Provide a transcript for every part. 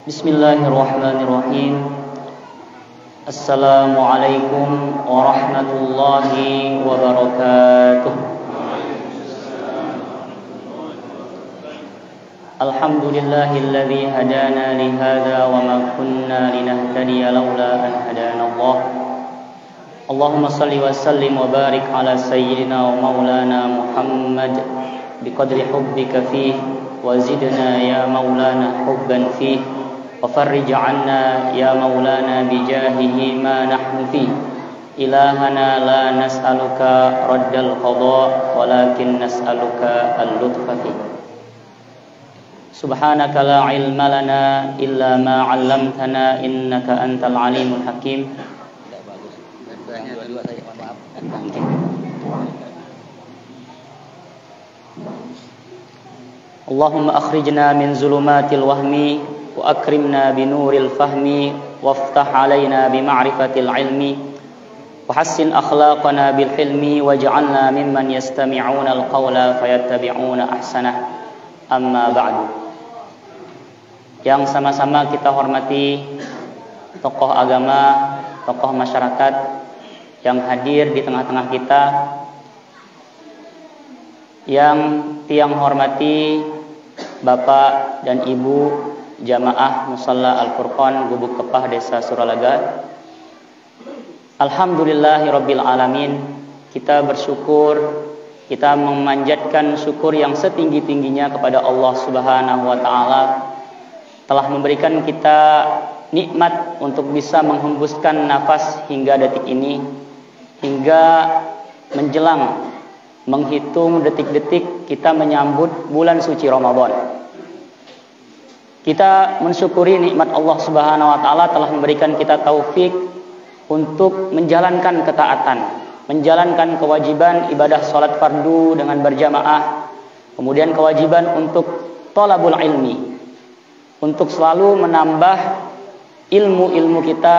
Bismillahirrahmanirrahim. Assalamualaikum warahmatullahi wabarakatuh. Alhamdulillahilladzi hadana li hadza wa ma kunna linahtadiya laula an hadana Allah. Allahumma shalli wa sallim wa barik ala sayyidina wa maulana Muhammad biqadri hubbika fihi wa zidna ya maulana hubban fihi wa farrij 'anna ya maulana bijahihi ma nahnu fihi. Ilahana la nas'aluka raddal qada walakin nas'aluka al-lutfa fihi. Subhanaka la ilma lana illa ma 'allamtana innaka antal alimul hakim. Allahumma akhrijna min zulumatil wahmi wa akrimna binuril fahmi waftah 'alaina bima'rifatil ilmi wa hassin akhlaqana bil hilmi waj'alna mimman yastami'una al-qawla fayattabi'una ahsanah. Amma ba'du. Yang sama-sama kita hormati tokoh agama, tokoh masyarakat yang hadir di tengah-tengah kita, yang tiang hormati Bapak dan Ibu Jamaah Musalla Al-Furqan Gubuk Kepah Desa Suralaga. Alhamdulillahirabbil alamin. Kita bersyukur, kita memanjatkan syukur yang setinggi-tingginya kepada Allah Subhanahu wa taala telah memberikan kita nikmat untuk bisa menghembuskan nafas hingga detik ini, hingga menjelang menghitung detik-detik kita menyambut bulan suci Ramadan. Kita mensyukuri nikmat Allah Subhanahu wa taala telah memberikan kita taufik untuk menjalankan ketaatan, menjalankan kewajiban ibadah salat fardu dengan berjamaah, kemudian kewajiban untuk thalabul ilmi, untuk selalu menambah ilmu-ilmu kita,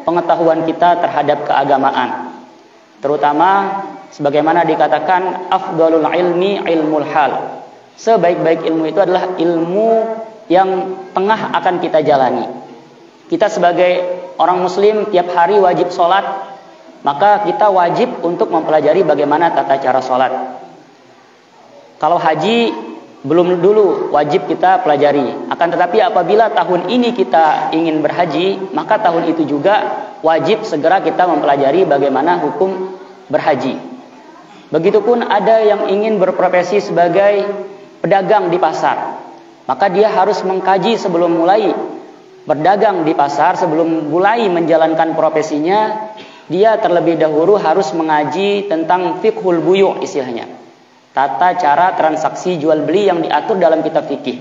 pengetahuan kita terhadap keagamaan. Terutama sebagaimana dikatakan afdhalul ilmi ilmul hal. Sebaik-baik ilmu itu adalah ilmu yang tengah akan kita jalani. Kita sebagai orang muslim tiap hari wajib sholat, maka kita wajib untuk mempelajari bagaimana tata cara sholat. Kalau haji belum dulu wajib kita pelajari. Akan tetapi apabila tahun ini kita ingin berhaji, maka tahun itu juga wajib segera kita mempelajari bagaimana hukum berhaji. Begitupun ada yang ingin berprofesi sebagai pedagang di pasar, maka dia harus mengkaji sebelum mulai berdagang di pasar, sebelum mulai menjalankan profesinya, dia terlebih dahulu harus mengaji tentang fiqhul buyu' istilahnya. Tata cara transaksi jual beli yang diatur dalam kitab fikih.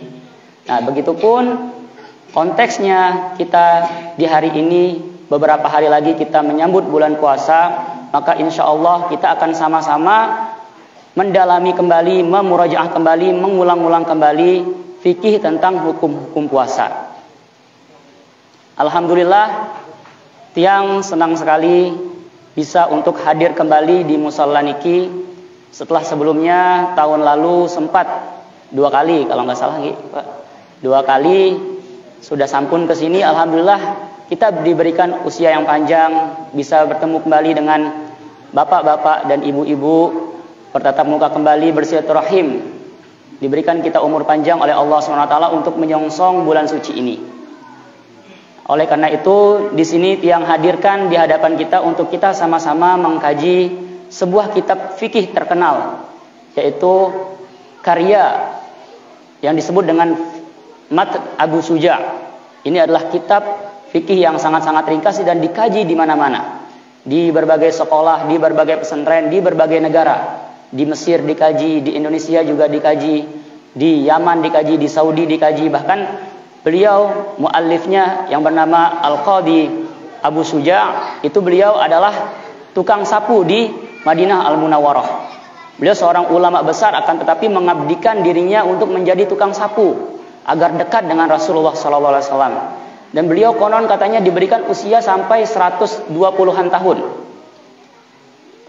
Nah, begitupun konteksnya kita di hari ini, beberapa hari lagi kita menyambut bulan puasa, maka insya Allah kita akan sama-sama mendalami kembali, memurajaah kembali, mengulang-ulang kembali fikih tentang hukum-hukum puasa. Alhamdulillah, tiang senang sekali bisa untuk hadir kembali di Musalla niki. Setelah sebelumnya tahun lalu sempat 2 kali kalau nggak salah Pak. 2 kali sudah sampun ke sini. Alhamdulillah kita diberikan usia yang panjang, bisa bertemu kembali dengan bapak-bapak dan ibu-ibu, bertatap muka kembali, bersilaturahim. Diberikan kita umur panjang oleh Allah SWT untuk menyongsong bulan suci ini. Oleh karena itu di sini tiang hadirkan di hadapan kita untuk kita sama-sama mengkaji sebuah kitab fikih terkenal, yaitu karya yang disebut dengan Mat Abu Suja. Ini adalah kitab fikih yang sangat-sangat ringkas dan dikaji di mana-mana, di berbagai sekolah, di berbagai pesantren, di berbagai negara. Di Mesir dikaji, di Indonesia juga dikaji, di Yaman dikaji, di Saudi dikaji. Bahkan beliau muallifnya yang bernama Al-Qadhi Abu Suja, itu beliau adalah tukang sapu di Madinah Al-Munawwarah. Beliau seorang ulama besar, akan tetapi mengabdikan dirinya untuk menjadi tukang sapu agar dekat dengan Rasulullah SAW. Dan beliau konon katanya diberikan usia sampai 120-an tahun.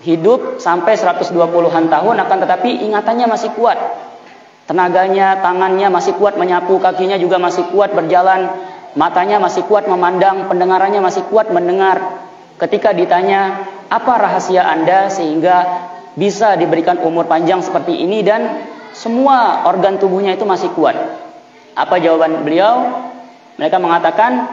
Hidup sampai 120-an tahun, akan tetapi ingatannya masih kuat. Tenaganya, tangannya masih kuat menyapu, kakinya juga masih kuat berjalan. matanya masih kuat memandang, pendengarannya masih kuat mendengar. Ketika ditanya, apa rahasia Anda sehingga bisa diberikan umur panjang seperti ini dan semua organ tubuhnya itu masih kuat? Apa jawaban beliau? Mereka mengatakan,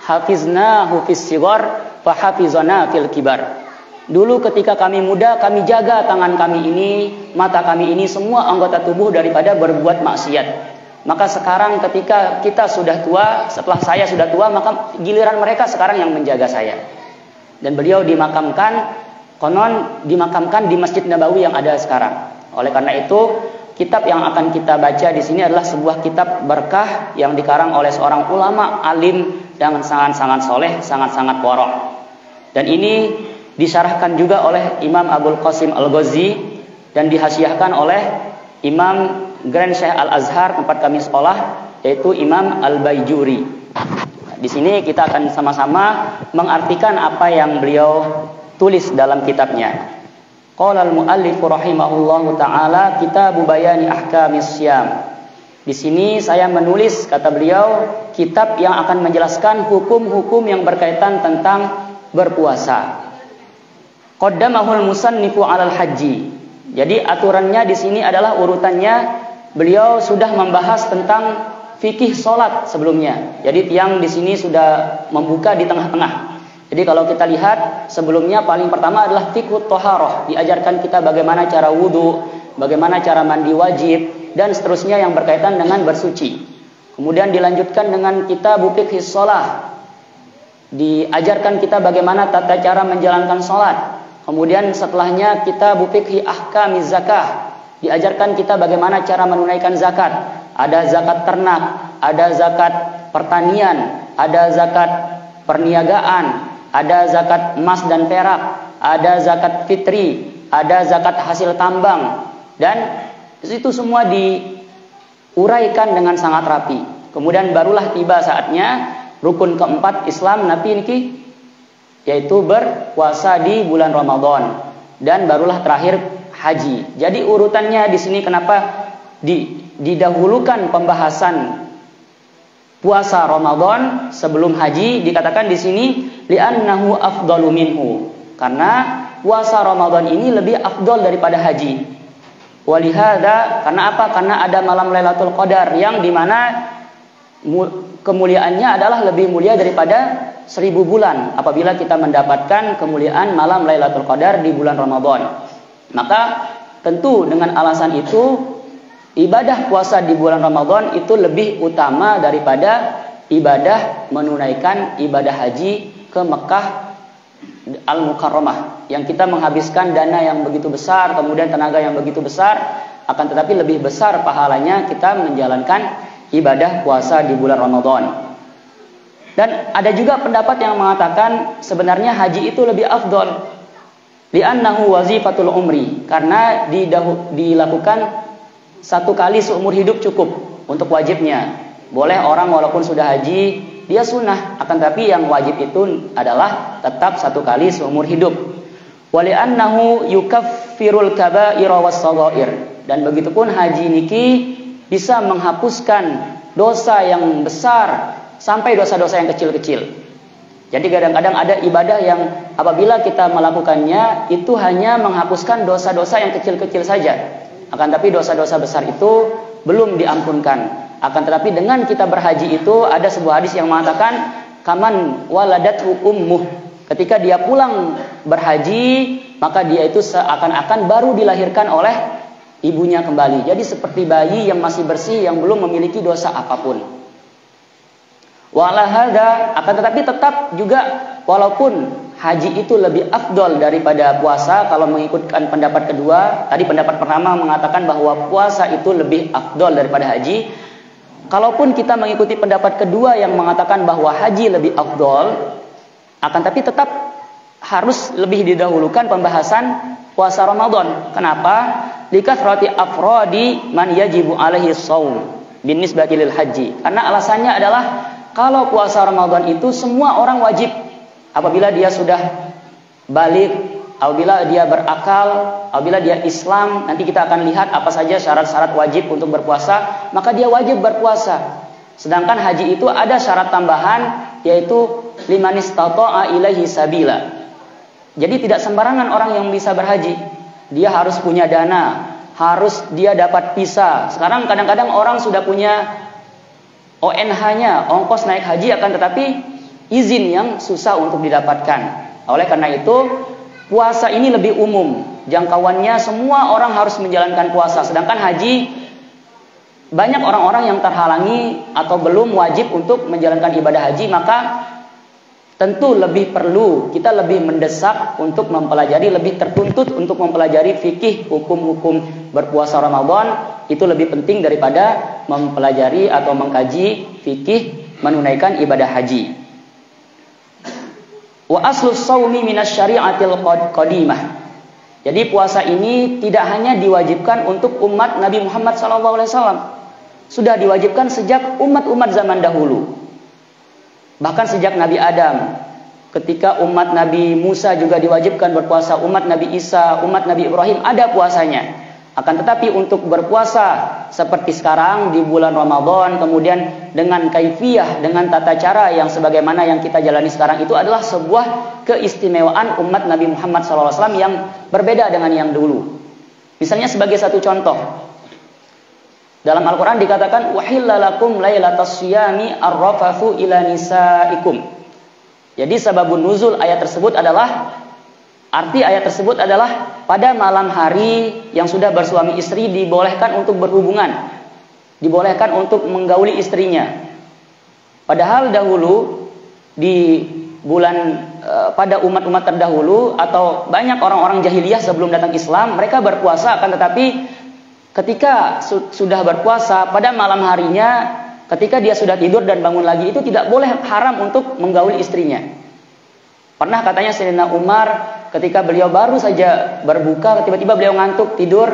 hafiznahu fis sighar fa hafizana fil kibar. Dulu ketika kami muda, kami jaga tangan kami ini, mata kami ini, semua anggota tubuh daripada berbuat maksiat. Maka sekarang ketika kita sudah tua, setelah saya sudah tua, maka giliran mereka sekarang yang menjaga saya. Dan beliau dimakamkan, konon dimakamkan di Masjid Nabawi yang ada sekarang. Oleh karena itu, kitab yang akan kita baca di sini adalah sebuah kitab berkah yang dikarang oleh seorang ulama alim yang sangat-sangat soleh, sangat-sangat warok. Dan ini disyarahkan juga oleh Imam Abul Qasim Al-Ghazi dan dihasiahkan oleh Imam Grand Syekh Al-Azhar tempat kami sekolah, yaitu Imam Al-Baijuri. Di sini kita akan sama-sama mengartikan apa yang beliau tulis dalam kitabnya. Qala al-muallif rahimahullahu taala kitabu bayani ahkamis syam. Di sini saya menulis, kata beliau, kitab yang akan menjelaskan hukum-hukum yang berkaitan tentang berpuasa. Qaddamahul musannifu 'alal haji. Jadi aturannya di sini adalah urutannya, beliau sudah membahas tentang fikih salat sebelumnya. Jadi yang di sini sudah membuka di tengah-tengah. Jadi kalau kita lihat sebelumnya paling pertama adalah fiqhut thaharah, diajarkan kita bagaimana cara wudu, bagaimana cara mandi wajib dan seterusnya yang berkaitan dengan bersuci. Kemudian dilanjutkan dengan kitab fiqhis shalah. Diajarkan kita bagaimana tata cara menjalankan salat. Kemudian setelahnya kita fikhi ahkamiz zakah. Diajarkan kita bagaimana cara menunaikan zakat. Ada zakat ternak, ada zakat pertanian, ada zakat perniagaan, ada zakat emas dan perak, ada zakat fitri, ada zakat hasil tambang. Dan itu semua diuraikan dengan sangat rapi. Kemudian barulah tiba saatnya rukun keempat Islam Nabi niki, yaitu berpuasa di bulan Ramadan, dan barulah terakhir haji. Jadi urutannya di sini kenapa didahulukan pembahasan puasa Ramadan sebelum haji, dikatakan di sini li'annahu afdalu minhu, karena puasa Ramadan ini lebih afdal daripada haji. Walihada, karena apa? Karena ada malam Lailatul Qadar yang dimana kemuliaannya adalah lebih mulia daripada 1000 bulan apabila kita mendapatkan kemuliaan malam Lailatul Qadar di bulan Ramadan. Maka tentu dengan alasan itu ibadah puasa di bulan Ramadan itu lebih utama daripada ibadah menunaikan ibadah haji ke Mekah Al-Mukarramah, yang kita menghabiskan dana yang begitu besar, kemudian tenaga yang begitu besar, akan tetapi lebih besar pahalanya kita menjalankan ibadah puasa di bulan Ramadan. Dan ada juga pendapat yang mengatakan sebenarnya haji itu lebih afdol, li'annahu wazifatul umri, karena dilakukan satu kali seumur hidup cukup untuk wajibnya. Boleh orang walaupun sudah haji, dia sunnah, akan tapi yang wajib itu adalah tetap satu kali seumur hidup. Wali'annahu yukaffirul kaba'ira was-shaghair, dan begitupun haji niki bisa menghapuskan dosa yang besar sampai dosa-dosa yang kecil-kecil. Jadi kadang-kadang ada ibadah yang apabila kita melakukannya itu hanya menghapuskan dosa-dosa yang kecil-kecil saja, akan tapi dosa-dosa besar itu belum diampunkan. Akan tetapi dengan kita berhaji itu ada sebuah hadis yang mengatakan kaman waladathu ummuh, ketika dia pulang berhaji maka dia itu seakan-akan baru dilahirkan oleh ibunya kembali. Jadi seperti bayi yang masih bersih, yang belum memiliki dosa apapun. Walahada, akan tetapi tetap juga walaupun haji itu lebih afdol daripada puasa, kalau mengikutkan pendapat kedua, tadi pendapat pertama mengatakan bahwa puasa itu lebih afdol daripada haji. Kalaupun kita mengikuti pendapat kedua yang mengatakan bahwa haji lebih afdol, akan tapi tetap harus lebih didahulukan pembahasan puasa Ramadan. Kenapa? Likathrati afradi man yajibu alaihi shaum binisbati lil haji. Karena alasannya adalah kalau puasa Ramadan itu semua orang wajib apabila dia sudah balik, apabila dia berakal, apabila dia Islam. Nanti kita akan lihat apa saja syarat-syarat wajib untuk berpuasa, maka dia wajib berpuasa. Sedangkan haji itu ada syarat tambahan, yaitu liman istata'a ilaihi sabila. Jadi tidak sembarangan orang yang bisa berhaji. Dia harus punya dana, harus dia dapat visa. Sekarang kadang-kadang orang sudah punya ONH-nya, ongkos naik haji, akan tetapi izin yang susah untuk didapatkan. Oleh karena itu, puasa ini lebih umum. Jangkauannya semua orang harus menjalankan puasa. Sedangkan haji, banyak orang-orang yang terhalangi atau belum wajib untuk menjalankan ibadah haji, maka tentu lebih perlu, kita lebih mendesak untuk mempelajari, lebih tertuntut untuk mempelajari fikih hukum-hukum berpuasa Ramadan. Itu lebih penting daripada mempelajari atau mengkaji fikih menunaikan ibadah haji. Wa aslus shaumi minas syari'atil qadimah. Jadi puasa ini tidak hanya diwajibkan untuk umat Nabi Muhammad SAW. Sudah diwajibkan sejak umat-umat zaman dahulu. Bahkan sejak Nabi Adam, ketika umat Nabi Musa juga diwajibkan berpuasa, umat Nabi Isa, umat Nabi Ibrahim ada puasanya. Akan tetapi untuk berpuasa seperti sekarang di bulan Ramadan, kemudian dengan kaifiyah, dengan tata cara yang sebagaimana yang kita jalani sekarang, itu adalah sebuah keistimewaan umat Nabi Muhammad SAW yang berbeda dengan yang dulu. Misalnya sebagai satu contoh, dalam Al-Quran dikatakan wahillalakum lailatas syiyami arrafathu ila nisaikum. Jadi sababun nuzul ayat tersebut adalah, arti ayat tersebut adalah pada malam hari yang sudah bersuami istri dibolehkan untuk berhubungan, dibolehkan untuk menggauli istrinya. Padahal dahulu di bulan pada umat-umat terdahulu atau banyak orang-orang jahiliyah sebelum datang Islam, mereka berpuasa, akan tetapi ketika sudah berpuasa pada malam harinya, ketika dia sudah tidur dan bangun lagi, itu tidak boleh, haram untuk menggauli istrinya. Pernah katanya Sayyidina Umar, ketika beliau baru saja berbuka, tiba-tiba beliau ngantuk tidur,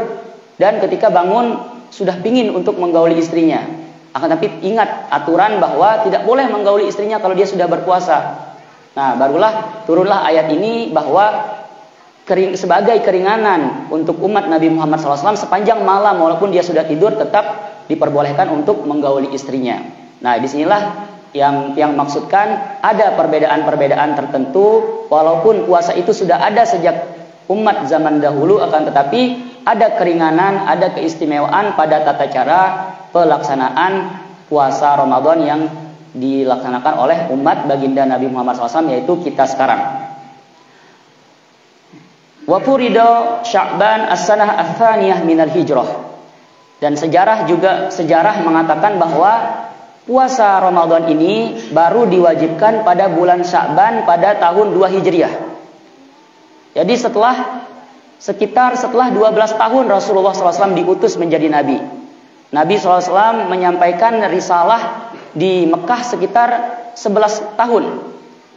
dan ketika bangun sudah pingin untuk menggauli istrinya. Akan tapi ingat aturan bahwa tidak boleh menggauli istrinya kalau dia sudah berpuasa. Nah, barulah turunlah ayat ini bahwa sebagai keringanan untuk umat Nabi Muhammad SAW, sepanjang malam walaupun dia sudah tidur tetap diperbolehkan untuk menggauli istrinya. Nah, disinilah yang maksudkan ada perbedaan-perbedaan tertentu, walaupun puasa itu sudah ada sejak umat zaman dahulu, akan tetapi ada keringanan, ada keistimewaan pada tata cara pelaksanaan puasa Ramadan yang dilaksanakan oleh umat baginda Nabi Muhammad SAW, yaitu kita sekarang. Wa furido Sya'ban as-sanah ats-tsaniyah minal hijrah. Dan sejarah mengatakan bahwa puasa Ramadan ini baru diwajibkan pada bulan Sya'ban pada tahun 2 Hijriah. Jadi setelah 12 tahun Rasulullah SAW diutus menjadi nabi. Nabi SAW menyampaikan risalah di Mekah sekitar 11 tahun.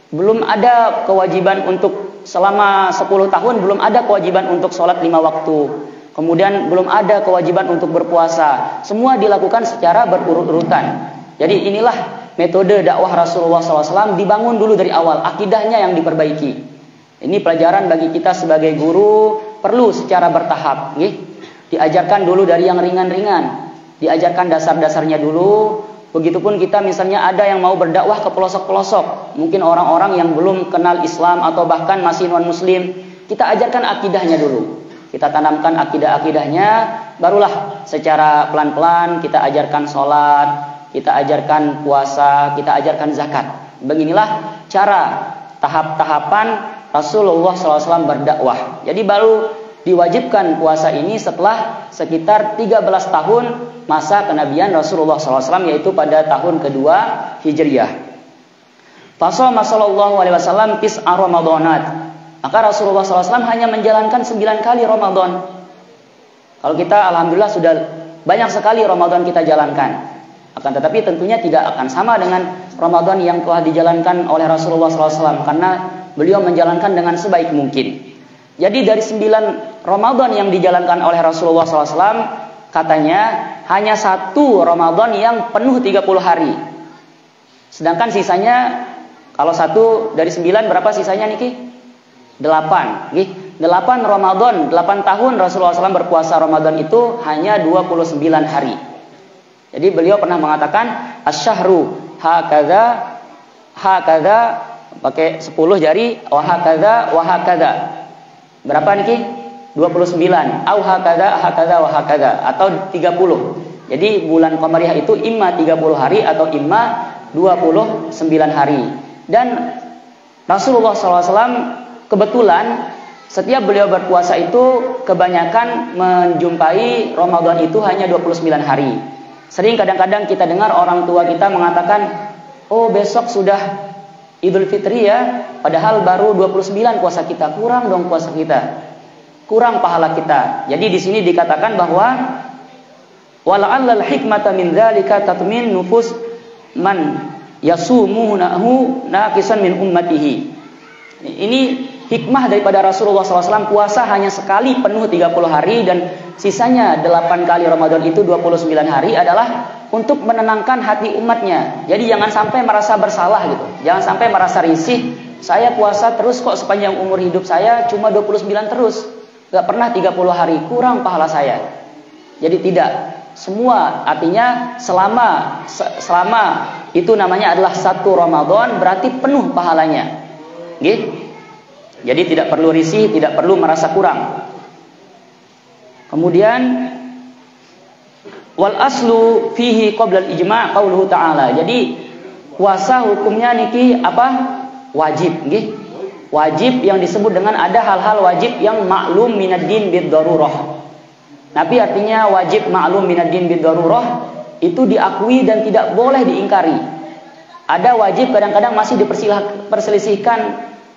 Belum ada kewajiban untuk selama 10 tahun, belum ada kewajiban untuk sholat 5 waktu. Kemudian belum ada kewajiban untuk berpuasa. Semua dilakukan secara berurut-urutan. Jadi inilah metode dakwah Rasulullah SAW, dibangun dulu dari awal, akidahnya yang diperbaiki. Ini pelajaran bagi kita sebagai guru, perlu secara bertahap. Diajarkan dulu dari yang ringan-ringan, diajarkan dasar-dasarnya dulu. Begitupun kita misalnya ada yang mau berdakwah ke pelosok-pelosok, mungkin orang-orang yang belum kenal Islam atau bahkan masih non-muslim, kita ajarkan akidahnya dulu. Kita tanamkan akidah-akidahnya, barulah secara pelan-pelan kita ajarkan sholat, kita ajarkan puasa, kita ajarkan zakat. Beginilah cara tahap-tahapan Rasulullah SAW berdakwah. Jadi baru diwajibkan puasa ini setelah sekitar 13 tahun masa kenabian Rasulullah SAW, yaitu pada tahun kedua Hijriah. Fasoma sallallahu alaihi wasallam tis'a Ramadanat. Maka Rasulullah SAW hanya menjalankan 9 kali Ramadan. Kalau kita alhamdulillah sudah banyak sekali Ramadan kita jalankan. Akan tetapi tentunya tidak akan sama dengan Ramadan yang telah dijalankan oleh Rasulullah SAW, karena beliau menjalankan dengan sebaik mungkin. Jadi dari 9 Ramadan yang dijalankan oleh Rasulullah SAW, katanya hanya 1 Ramadan yang penuh 30 hari. Sedangkan sisanya, kalau 1 dari 9 berapa sisanya Niki? 8. 8 Ramadan, 8 tahun Rasulullah SAW berpuasa Ramadan itu hanya 29 hari. Jadi beliau pernah mengatakan asyahru hakadha pakai 10 jari, wa hakadha. Berapa niki? 29. Au hakadha wa hakadha atau 30. Jadi bulan Qamariyah itu imma 30 hari atau imma 29 hari. Dan Rasulullah SAW kebetulan setiap beliau berpuasa itu kebanyakan menjumpai Ramadan itu hanya 29 hari. Sering kadang-kadang kita dengar orang tua kita mengatakan, oh besok sudah Idul Fitri ya, padahal baru 29 puasa kita, kurang dong puasa kita, kurang pahala kita. Jadi di sini dikatakan bahwa wala'allal hikmata min dzalika tatmin nufus man yasumuhu naqisan min ummatihi. Ini hikmah daripada Rasulullah SAW, puasa hanya sekali penuh 30 hari dan sisanya 8 kali Ramadan itu 29 hari adalah untuk menenangkan hati umatnya. Jadi jangan sampai merasa bersalah gitu. Jangan sampai merasa risih, saya puasa terus kok sepanjang umur hidup saya cuma 29 terus, gak pernah 30 hari, kurang pahala saya. Jadi tidak, semua artinya selama itu namanya adalah satu Ramadan berarti penuh pahalanya. Gitu. Jadi tidak perlu risih, tidak perlu merasa kurang. Kemudian wal aslu fihi qabla al-ijma' qauluhu ta'ala. Jadi puasa hukumnya niki apa? Wajib, nggih. Wajib yang disebut dengan ada hal-hal wajib yang maklum minad din bid darurah. Nabi artinya wajib maklum minad din bid darurah itu diakui dan tidak boleh diingkari. Ada wajib kadang-kadang masih diperselisihkan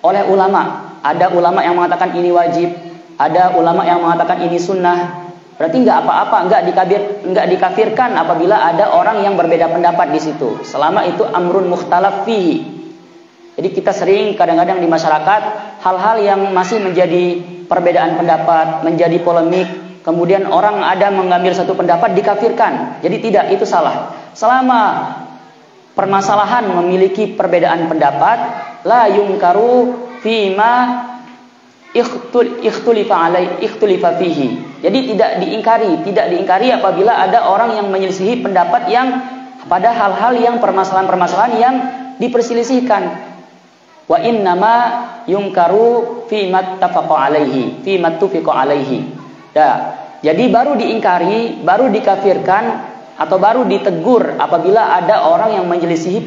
oleh ulama. Ada ulama yang mengatakan ini wajib, ada ulama yang mengatakan ini sunnah. Berarti nggak apa-apa, nggak dikafirkan apabila ada orang yang berbeda pendapat di situ. Selama itu amrun mukhtalaf fihi. Jadi kita sering kadang-kadang di masyarakat hal-hal yang masih menjadi perbedaan pendapat, menjadi polemik. Kemudian orang ada mengambil satu pendapat dikafirkan. Jadi tidak, itu salah. Selama permasalahan memiliki perbedaan pendapat, la yungkaru fima ikhtulifa fihi. Jadi tidak diingkari apabila ada orang yang menyelisihi pendapat yang pada hal-hal yang permasalahan-permasalahan yang diperselisihkan. Wa innama yungkaru fima tafaqa alaihi, fima tufiqa alaihi. Jadi baru diingkari, baru dikafirkan atau baru ditegur apabila ada orang yang menyelisihi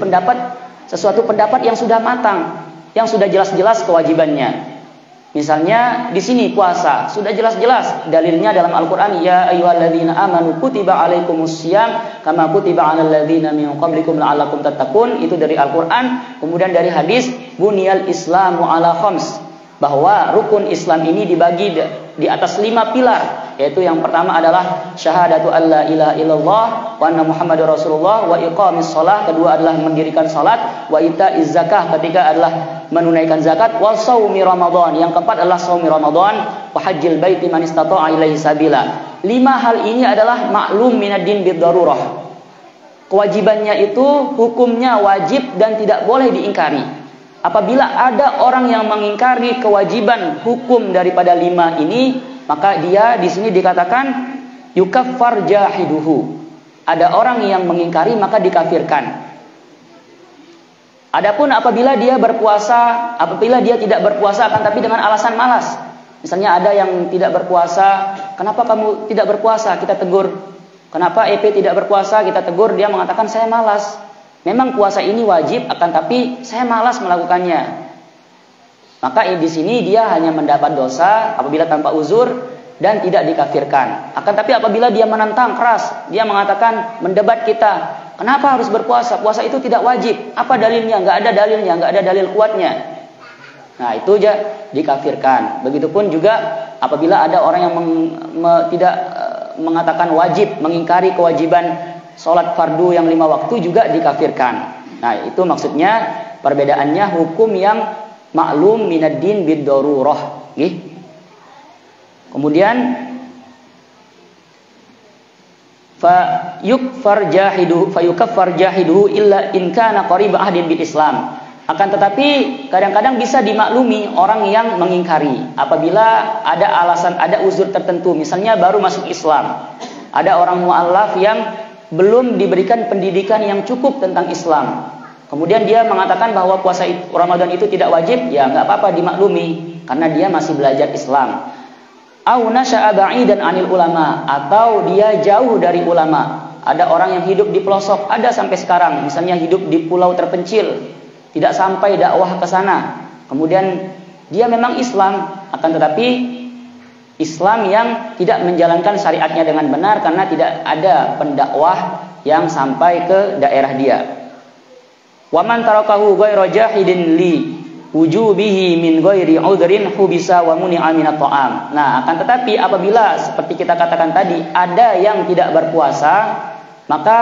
sesuatu pendapat yang sudah matang, yang sudah jelas-jelas kewajibannya. Misalnya di sini puasa sudah jelas-jelas dalilnya dalam Al-Qur'an, ya ayyuhalladzina amanu kutiba alaikumussyam kama kutiba alal ladzina min qablikum la'allakum tattaqun. Itu dari Al-Qur'an. Kemudian dari hadis buniyal islamu ala khams, bahwa rukun Islam ini dibagi di atas 5 pilar, yaitu yang pertama adalah syahadatu alla ilaha illallah wa anna muhammadar rasulullah, wa iqamis shalah, kedua adalah mendirikan salat, wa itaiz zakah, ketiga adalah menunaikan zakat, wa shaumi ramadan, yang keempat adalah shaumi ramadan, wa hajjil baiti man istata'a ilaihi sabila. 5 hal ini adalah maklum minad din bid darurah. Kewajibannya itu hukumnya wajib dan tidak boleh diingkari. Apabila ada orang yang mengingkari kewajiban hukum daripada 5 ini, maka dia di sini dikatakan yukaffar jahiduhu. Ada orang yang mengingkari maka dikafirkan. Adapun apabila dia tidak berpuasa akan tapi dengan alasan malas. Misalnya ada yang tidak berpuasa, kenapa kamu tidak berpuasa? Kita tegur. Kenapa EP tidak berpuasa? Kita tegur, dia mengatakan saya malas. Memang puasa ini wajib, akan tapi saya malas melakukannya. Maka di sini dia hanya mendapat dosa apabila tanpa uzur dan tidak dikafirkan. Akan tapi apabila dia menentang keras, dia mengatakan, mendebat kita, kenapa harus berpuasa? Puasa itu tidak wajib. Apa dalilnya? Nggak ada dalilnya, nggak ada dalil kuatnya. Nah itu aja dikafirkan. Begitupun juga apabila ada orang yang tidak mengatakan wajib, mengingkari kewajiban sholat fardu yang 5 waktu juga dikafirkan. Nah itu maksudnya perbedaannya hukum yang maklum minad din bid darurah. Kemudian fayukaffar jahiduhu illa in kana qarib ahdin bil Islam. Akan tetapi kadang-kadang bisa dimaklumi orang yang mengingkari apabila ada alasan, ada uzur tertentu. Misalnya baru masuk Islam. Ada orang mu'allaf yang belum diberikan pendidikan yang cukup tentang Islam. Kemudian dia mengatakan bahwa puasa Ramadan itu tidak wajib, ya nggak apa-apa, dimaklumi karena dia masih belajar Islam. Au nasya'a ba'idan 'anil ulama, atau dia jauh dari ulama. Ada orang yang hidup di pelosok, ada sampai sekarang, misalnya hidup di pulau terpencil, tidak sampai dakwah ke sana. Kemudian dia memang Islam, akan tetapi Islam yang tidak menjalankan syariatnya dengan benar karena tidak ada pendakwah yang sampai ke daerah dia. Wa man tarakahu ghairu jahidin li wujubihi min ghairi udhrin hubisa wa muni'a minat ta'am. Nah, akan tetapi apabila seperti kita katakan tadi ada yang tidak berpuasa, maka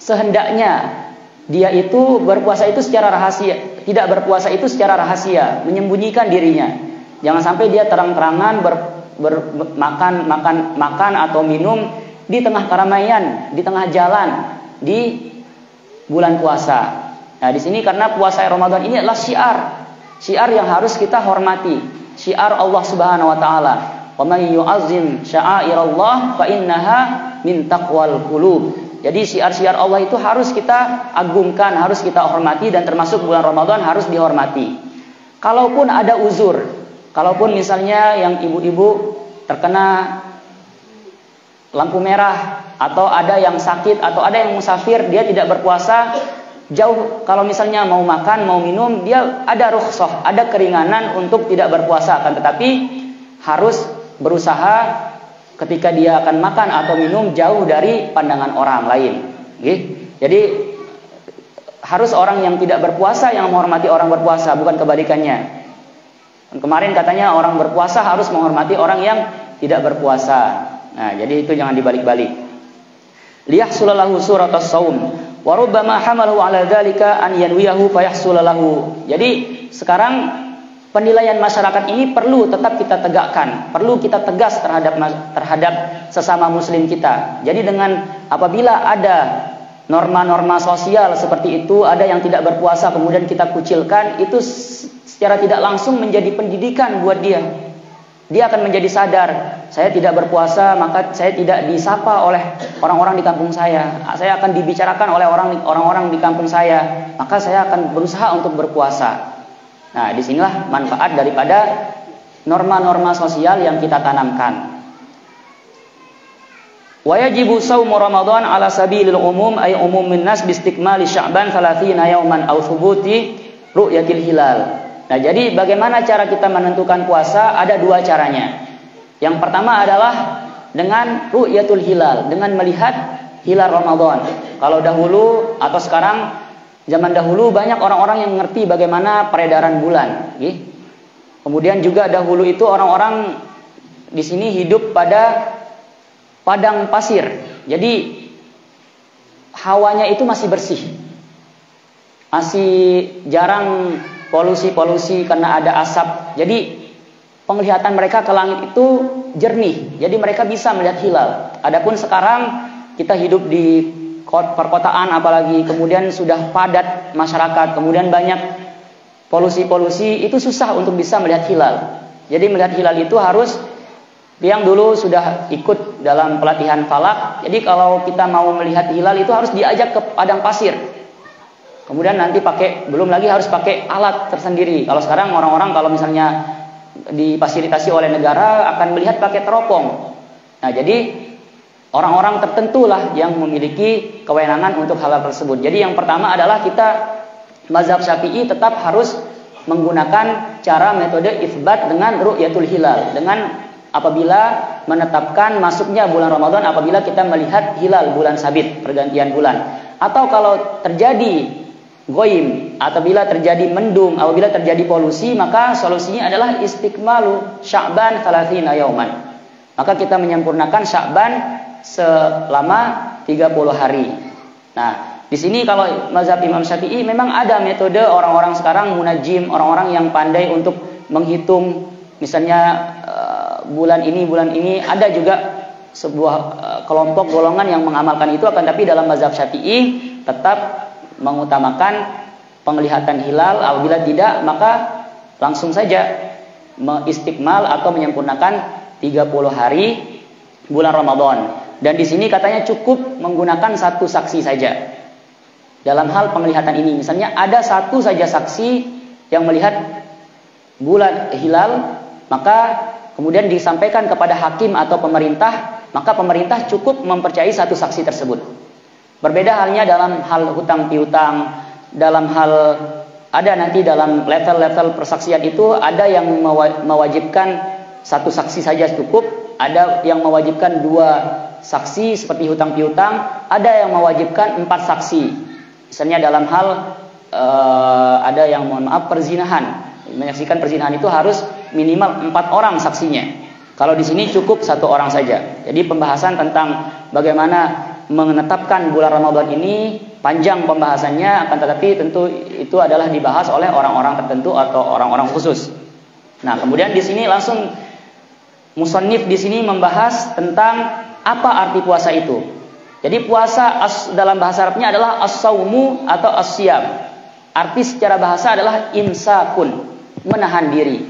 sehendaknya dia itu berpuasa itu secara rahasia, tidak berpuasa itu secara rahasia, menyembunyikan dirinya. Jangan sampai dia terang-terangan makan atau minum di tengah keramaian, di tengah jalan di bulan puasa. Nah, di sini karena puasa Ramadan ini adalah syiar yang harus kita hormati, syiar Allah Subhanahu wa taala. Wa may yu'azzim sya'airallah fa innaha min taqwal qulub. Jadi syiar-syiar Allah itu harus kita agungkan, harus kita hormati, dan termasuk bulan Ramadan harus dihormati. Kalaupun ada uzur, kalaupun misalnya yang ibu-ibu terkena lampu merah, atau ada yang sakit, atau ada yang musafir, dia tidak berpuasa, jauh, kalau misalnya mau makan, mau minum, dia ada rukhsah, ada keringanan untuk tidak berpuasa, akan tetapi harus berusaha ketika dia akan makan atau minum jauh dari pandangan orang lain. Jadi harus orang yang tidak berpuasa yang menghormati orang berpuasa, bukan kebalikannya. Kemarin katanya orang berpuasa harus menghormati orang yang tidak berpuasa. Nah, jadi itu jangan dibalik-balik. Liyahsulalahu suratus shaum wa rubbama hamalahu ala dzalika an yanwiyahu fayahsulalahu. Jadi sekarang penilaian masyarakat ini perlu tetap kita tegakkan, perlu kita tegas terhadap sesama muslim kita. Jadi dengan apabila ada norma-norma sosial seperti itu, ada yang tidak berpuasa kemudian kita kucilkan, itu secara tidak langsung menjadi pendidikan buat dia. Dia akan menjadi sadar, saya tidak berpuasa maka saya tidak disapa oleh orang-orang di kampung saya. Saya akan dibicarakan oleh orang-orang di kampung saya, maka saya akan berusaha untuk berpuasa. Nah, disinilah manfaat daripada norma-norma sosial yang kita tanamkan. Wa yajibu shaumu Ramadan ala sabilil umum ay umumin nas bi istikmali Sya'ban 30 yauman aw thubuti ru'yatil hilal. Nah, jadi bagaimana cara kita menentukan puasa? Ada dua caranya. Yang pertama adalah dengan ru'yatul hilal, dengan melihat hilal Ramadan. Kalau dahulu atau sekarang, zaman dahulu banyak orang-orang yang mengerti bagaimana peredaran bulan. Kemudian juga dahulu itu orang-orang di sini hidup pada padang pasir. Jadi hawanya itu masih bersih. Masih jarang polusi-polusi karena ada asap. Jadi penglihatan mereka ke langit itu jernih. Jadi mereka bisa melihat hilal. Adapun sekarang kita hidup di perkotaan apalagi, kemudian sudah padat masyarakat, kemudian banyak polusi-polusi, itu susah untuk bisa melihat hilal. Jadi melihat hilal itu harus, yang dulu sudah ikut dalam pelatihan falak, jadi kalau kita mau melihat hilal itu harus diajak ke padang pasir. Kemudian nanti belum lagi harus pakai alat tersendiri. Kalau sekarang orang-orang kalau misalnya difasilitasi oleh negara akan melihat pakai teropong. Nah, jadi orang-orang tertentulah yang memiliki kewenangan untuk hal tersebut. Jadi yang pertama adalah kita mazhab Syafi'i tetap harus menggunakan cara metode itsbat dengan ru'yatul hilal, dengan apabila menetapkan masuknya bulan Ramadan apabila kita melihat hilal bulan sabit, pergantian bulan. Atau kalau terjadi goim, apabila terjadi mendung, apabila terjadi polusi, maka solusinya adalah istikmalu Sya'ban 30 yauman. Maka kita menyempurnakan Sya'ban selama 30 hari. Nah, di sini kalau mazhab Imam Syafi'i memang ada metode orang-orang sekarang munajim, orang-orang yang pandai untuk menghitung misalnya bulan ini ada juga sebuah kelompok golongan yang mengamalkan itu, akan tapi dalam mazhab Syafi'i tetap mengutamakan penglihatan hilal. Apabila tidak, maka langsung saja mengistikmal atau menyempurnakan 30 hari bulan Ramadan. Dan di sini katanya cukup menggunakan satu saksi saja. Dalam hal penglihatan ini, misalnya ada satu saja saksi yang melihat bulan hilal, maka kemudian disampaikan kepada hakim atau pemerintah, maka pemerintah cukup mempercayai satu saksi tersebut. Berbeda halnya dalam hal hutang piutang, dalam hal ada nanti dalam level-level persaksian itu ada yang mewajibkan satu saksi saja cukup, ada yang mewajibkan 2 saksi seperti hutang piutang, ada yang mewajibkan 4 saksi. Misalnya dalam hal ada yang perzinahan, menyaksikan perzinahan itu harus minimal 4 orang saksinya. Kalau di sini cukup 1 orang saja. Jadi pembahasan tentang bagaimana menetapkan bulan Ramadan ini panjang pembahasannya, akan tetapi tentu itu adalah dibahas oleh orang-orang tertentu atau orang-orang khusus. Nah, kemudian di sini langsung musannif di sini membahas tentang apa arti puasa itu. Jadi puasa dalam bahasa Arabnya adalah as-saumu atau as-siyam. Arti secara bahasa adalah imsakun, menahan diri.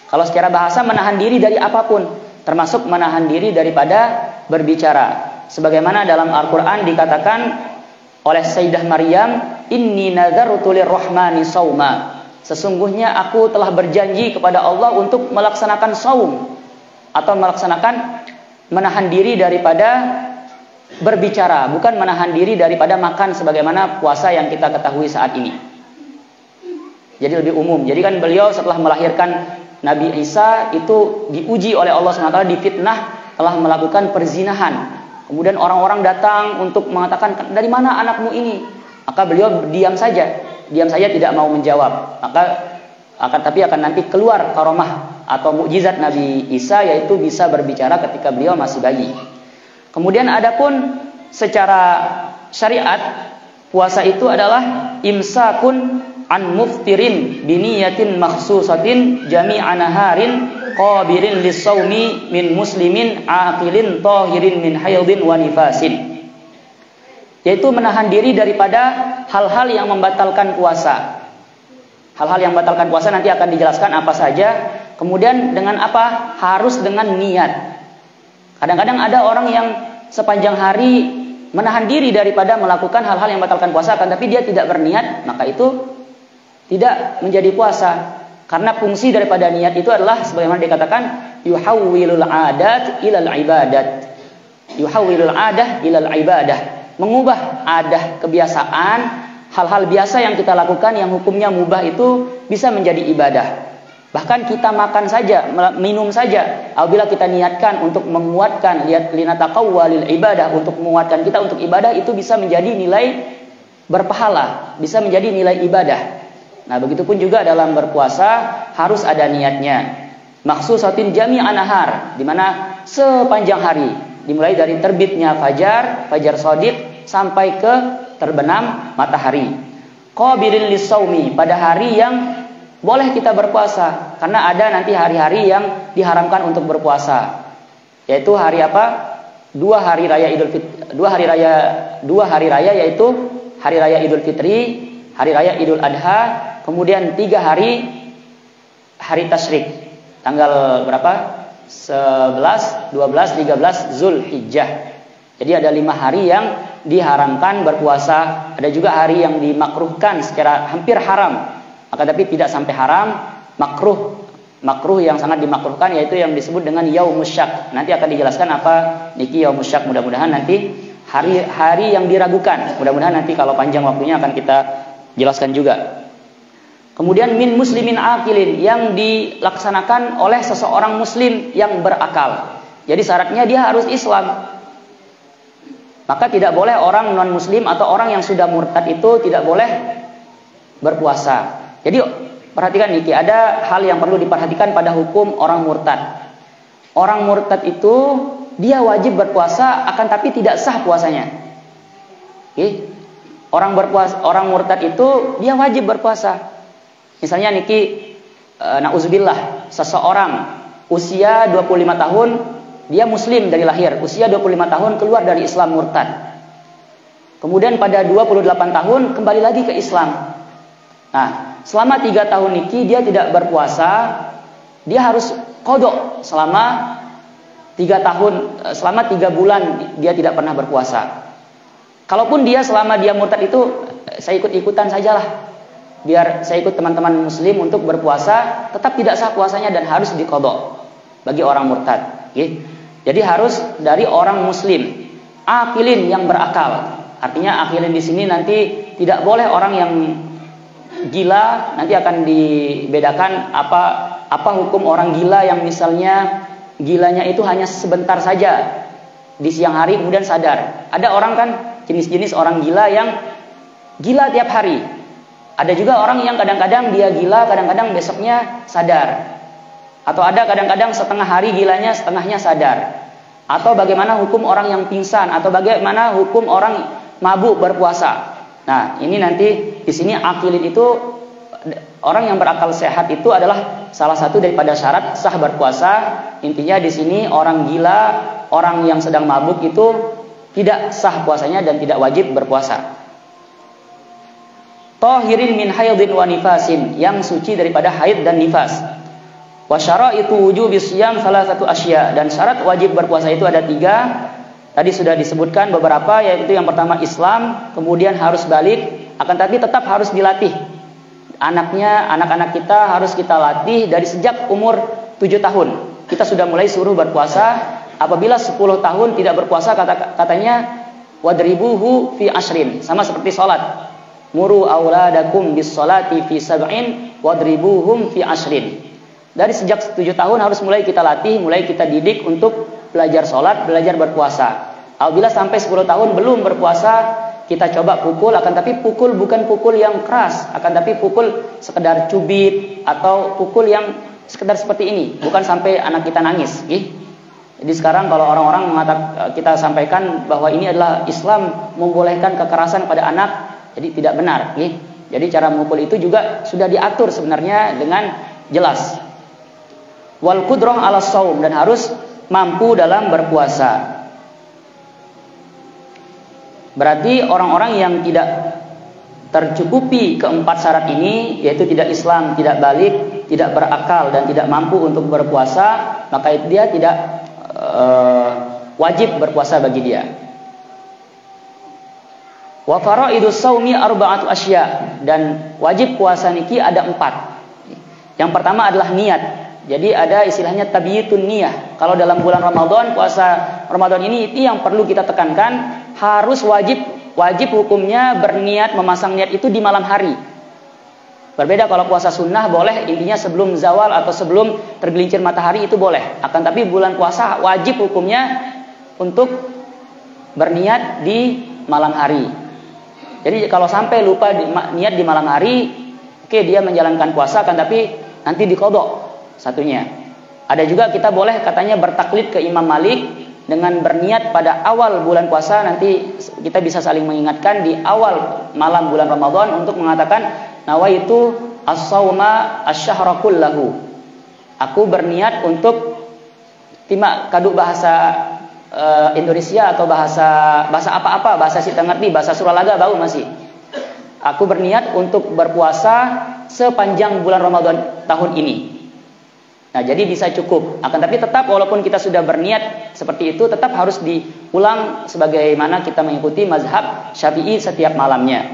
Kalau secara bahasa menahan diri dari apapun, termasuk menahan diri daripada berbicara. Sebagaimana dalam Al-Quran dikatakan oleh Sayyidah Maryam, inni nadhartu lirrahmani sauma. Sesungguhnya aku telah berjanji kepada Allah untuk melaksanakan saum, atau melaksanakan menahan diri daripada berbicara, bukan menahan diri daripada makan sebagaimana puasa yang kita ketahui saat ini. Jadi lebih umum. Jadi kan beliau setelah melahirkan Nabi Isa itu diuji oleh Allah SWT, difitnah telah melakukan perzinahan. Kemudian orang-orang datang untuk mengatakan, dari mana anakmu ini? Maka beliau diam saja tidak mau menjawab. Tapi akan nanti keluar karomah atau mukjizat Nabi Isa, yaitu bisa berbicara ketika beliau masih bayi. Kemudian adapun secara syariat, puasa itu adalah imsakun an muftirin biniyatin makhsusatin jami'a naharin qabirin lis-shaumi min muslimin aqilin tahirin min haidin wa nifasin. Yaitu menahan diri daripada hal-hal yang membatalkan puasa. Hal-hal yang membatalkan puasa nanti akan dijelaskan apa saja. Kemudian dengan apa? Harus dengan niat. Kadang-kadang ada orang yang sepanjang hari menahan diri daripada melakukan hal-hal yang membatalkan puasa, tapi dia tidak berniat, maka itu tidak menjadi puasa. Karena fungsi daripada niat itu adalah sebagaimana dikatakan yuhawwilul adat ilal ibadat. Yuhawwilul adah ilal ibadah. Mengubah adah, kebiasaan, hal-hal biasa yang kita lakukan yang hukumnya mubah itu bisa menjadi ibadah. Bahkan kita makan saja, minum saja, apabila kita niatkan untuk menguatkan linataqawwalil ibadah, untuk menguatkan kita untuk ibadah, itu bisa menjadi nilai berpahala, bisa menjadi nilai ibadah. Nah, begitupun juga dalam berpuasa harus ada niatnya. Makhsusatin jami'an nahar, di mana sepanjang hari, dimulai dari terbitnya fajar shadiq sampai ke terbenam matahari. Qabirin lis-shaumi, pada hari yang boleh kita berpuasa, karena ada nanti hari-hari yang diharamkan untuk berpuasa. Yaitu hari apa? Dua hari raya yaitu hari raya Idul Fitri, hari raya Idul Adha, kemudian 3 hari tasyrik. Tanggal berapa? 11, 12, 13 Zulhijjah. Jadi ada 5 hari yang diharamkan berpuasa. Ada juga hari yang dimakruhkan secara hampir haram, maka tapi tidak sampai haram, makruh yang sangat dimakruhkan, yaitu yang disebut dengan yaumus syak. Nanti akan dijelaskan apa niki yaumus syak. Mudah-mudahan nanti hari yang diragukan, mudah-mudahan nanti kalau panjang waktunya akan kita jelaskan juga. Kemudian min muslimin aqilin, yang dilaksanakan oleh seseorang muslim yang berakal. Jadi syaratnya dia harus Islam. Maka tidak boleh orang non muslim atau orang yang sudah murtad itu tidak boleh berpuasa. Jadi perhatikan niki, ada hal yang perlu diperhatikan pada hukum orang murtad. Orang murtad itu dia wajib berpuasa, akan tapi tidak sah puasanya. Oke. Orang murtad itu dia wajib berpuasa. Misalnya niki nauzubillah, seseorang usia 25 tahun, dia muslim dari lahir, usia 25 tahun keluar dari Islam murtad. Kemudian pada 28 tahun kembali lagi ke Islam. Nah, selama 3 tahun niki dia tidak berpuasa, dia harus qadha selama selama 3 bulan dia tidak pernah berpuasa. Kalaupun dia selama dia murtad itu, saya ikut-ikutan sajalah. Biar saya ikut teman-teman muslim untuk berpuasa, tetap tidak sah puasanya dan harus diqadha bagi orang murtad. Jadi harus dari orang muslim, aqilin yang berakal. Artinya aqilin di sini nanti tidak boleh orang yang gila, nanti akan dibedakan apa hukum orang gila yang misalnya gilanya itu hanya sebentar saja di siang hari kemudian sadar. Ada orang kan jenis-jenis orang gila yang gila tiap hari. Ada juga orang yang kadang-kadang dia gila, kadang-kadang besoknya sadar. Atau ada kadang-kadang setengah hari gilanya, setengahnya sadar. Atau bagaimana hukum orang yang pingsan, atau bagaimana hukum orang mabuk berpuasa. Nah, ini nanti di sini aqilin itu orang yang berakal sehat itu adalah salah satu daripada syarat sah berpuasa. Intinya di sini orang gila, orang yang sedang mabuk itu tidak sah puasanya dan tidak wajib berpuasa. Tahirin min haidin wa nifasin, yang suci daripada haid dan nifas. Wa syaraitu wujubis syiyam salasatu asya, dan syarat wajib berpuasa itu ada 3. Tadi sudah disebutkan beberapa, yaitu yang pertama Islam, kemudian harus balik, akan tapi tetap harus dilatih. Anak-anak kita harus kita latih dari sejak umur 7 tahun. Kita sudah mulai suruh berpuasa. Apabila 10 tahun tidak berpuasa, katanya wadribuhu fi ashrin, sama seperti salat. Muru auladakum bis salati fi sab'in wadribuhum fi ashrin. Dari sejak 7 tahun harus mulai kita latih, mulai kita didik untuk belajar sholat, belajar berpuasa. Apabila sampai 10 tahun belum berpuasa, kita coba pukul, akan tapi pukul bukan pukul yang keras, akan tapi pukul sekedar cubit atau pukul yang sekedar seperti ini, bukan sampai anak kita nangis. Jadi sekarang kalau orang-orang kita sampaikan bahwa ini adalah Islam membolehkan kekerasan pada anak, jadi tidak benar. Jadi cara memukul itu juga sudah diatur sebenarnya dengan jelas. Wal qudrah 'ala shaum, dan harus mampu dalam berpuasa. Berarti orang-orang yang tidak tercukupi keempat syarat ini, yaitu tidak Islam, tidak balik, tidak berakal, dan tidak mampu untuk berpuasa, maka dia tidak wajib berpuasa bagi dia. Wa faraidus shaumi arba'atu asya, dan wajib puasa niki ada 4. Yang pertama adalah niat. Jadi ada istilahnya tabyitun niyah. Kalau dalam bulan Ramadan, puasa Ramadan ini itu yang perlu kita tekankan, harus wajib hukumnya berniat, memasang niat itu di malam hari. Berbeda kalau puasa sunnah boleh, intinya sebelum zawal atau sebelum tergelincir matahari itu boleh. Akan tapi bulan puasa wajib hukumnya untuk berniat di malam hari. Jadi kalau sampai lupa niat di malam hari, oke, dia menjalankan puasa, akan tapi nanti diqadha satunya. Ada juga kita boleh katanya bertaklid ke Imam Malik dengan berniat pada awal bulan puasa. Nanti kita bisa saling mengingatkan di awal malam bulan Ramadan untuk mengatakan nawaitu as-sauma asy-syahra kullahu. Aku berniat untuk kadu bahasa Indonesia atau bahasa apa-apa, bahasa kita ngerti, bahasa Suralaga bau masih. Aku berniat untuk berpuasa sepanjang bulan Ramadan tahun ini. Nah, jadi bisa cukup. Akan tapi tetap walaupun kita sudah berniat seperti itu, tetap harus diulang sebagaimana kita mengikuti mazhab Syafi'i setiap malamnya.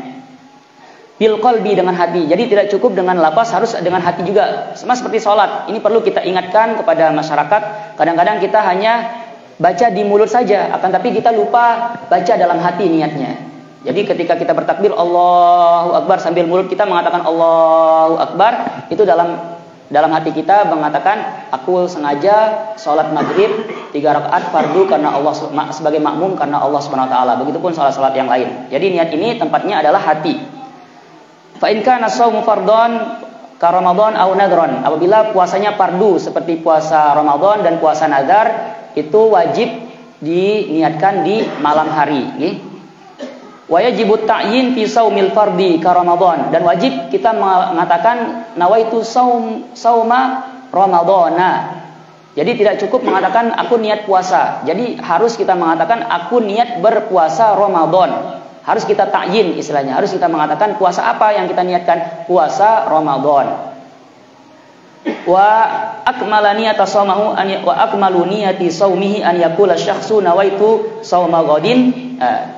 Bil qalbi, dengan hati. Jadi tidak cukup dengan lafaz, harus dengan hati juga. Sama seperti sholat. Ini perlu kita ingatkan kepada masyarakat. Kadang-kadang kita hanya baca di mulut saja, akan tapi kita lupa baca dalam hati niatnya. Jadi ketika kita bertakbir Allahu Akbar sambil mulut kita mengatakan Allahu Akbar, itu dalam hati kita mengatakan aku sengaja sholat maghrib 3 rakaat fardu karena Allah, sebagai makmum karena Allah Subhanahu wa taala. Begitupun sholat-sholat yang lain. Jadi niat ini tempatnya adalah hati. Fa in kana shaumu fardhon ka Ramadan aw nadhron. Apabila puasanya fardu seperti puasa Ramadan dan puasa nadar, itu wajib diniatkan di malam hari. Wa yajibu ta'yin fi shaumil fardhi ka Ramadan, dan wajib kita mengatakan nawaitu sauma ramadhana. Jadi tidak cukup mengatakan aku niat puasa. Jadi harus kita mengatakan aku niat berpuasa Ramadan. Harus kita ta'yin istilahnya. Harus kita mengatakan puasa apa yang kita niatkan? Puasa Ramadan. wa akmala niyata shaumahu wa akmalu niyati shaumihi an yaqula syakhsu nawaitu shauma ghadin.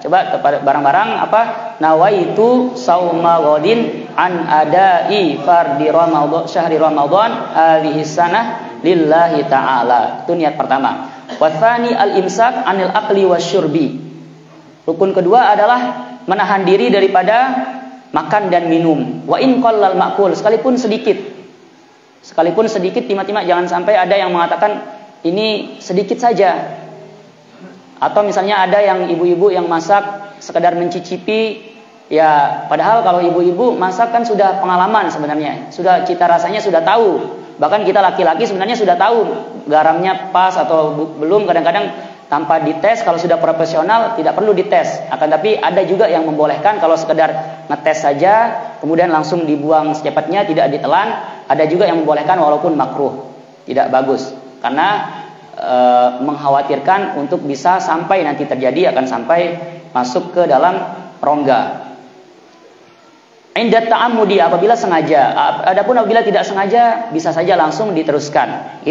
Coba barang-barang apa? Nawaitu shauma ghadin an adai fardi Ramadan syahri Ramadan hadhihi sanah lillahi ta'ala. Itu niat pertama. Wa tsani al-imsak anil akli wasyurbi. Rukun kedua adalah menahan diri daripada makan dan minum. Wa in qallal ma'kul, sekalipun sedikit. Sekalipun sedikit tiba-tiba, jangan sampai ada yang mengatakan ini sedikit saja. Atau misalnya ada yang ibu-ibu yang masak sekedar mencicipi, ya padahal kalau ibu-ibu masak kan sudah pengalaman sebenarnya, sudah cita rasanya sudah tahu. Bahkan kita laki-laki sebenarnya sudah tahu garamnya pas atau belum. Kadang-kadang tanpa dites, kalau sudah profesional tidak perlu dites. Akan tapi ada juga yang membolehkan kalau sekedar ngetes saja kemudian langsung dibuang secepatnya, tidak ditelan. Ada juga yang membolehkan walaupun makruh, tidak bagus karena mengkhawatirkan untuk bisa sampai nanti terjadi akan sampai masuk ke dalam rongga. Inda ta'ammudi, apabila sengaja. Adapun apabila tidak sengaja bisa saja langsung diteruskan.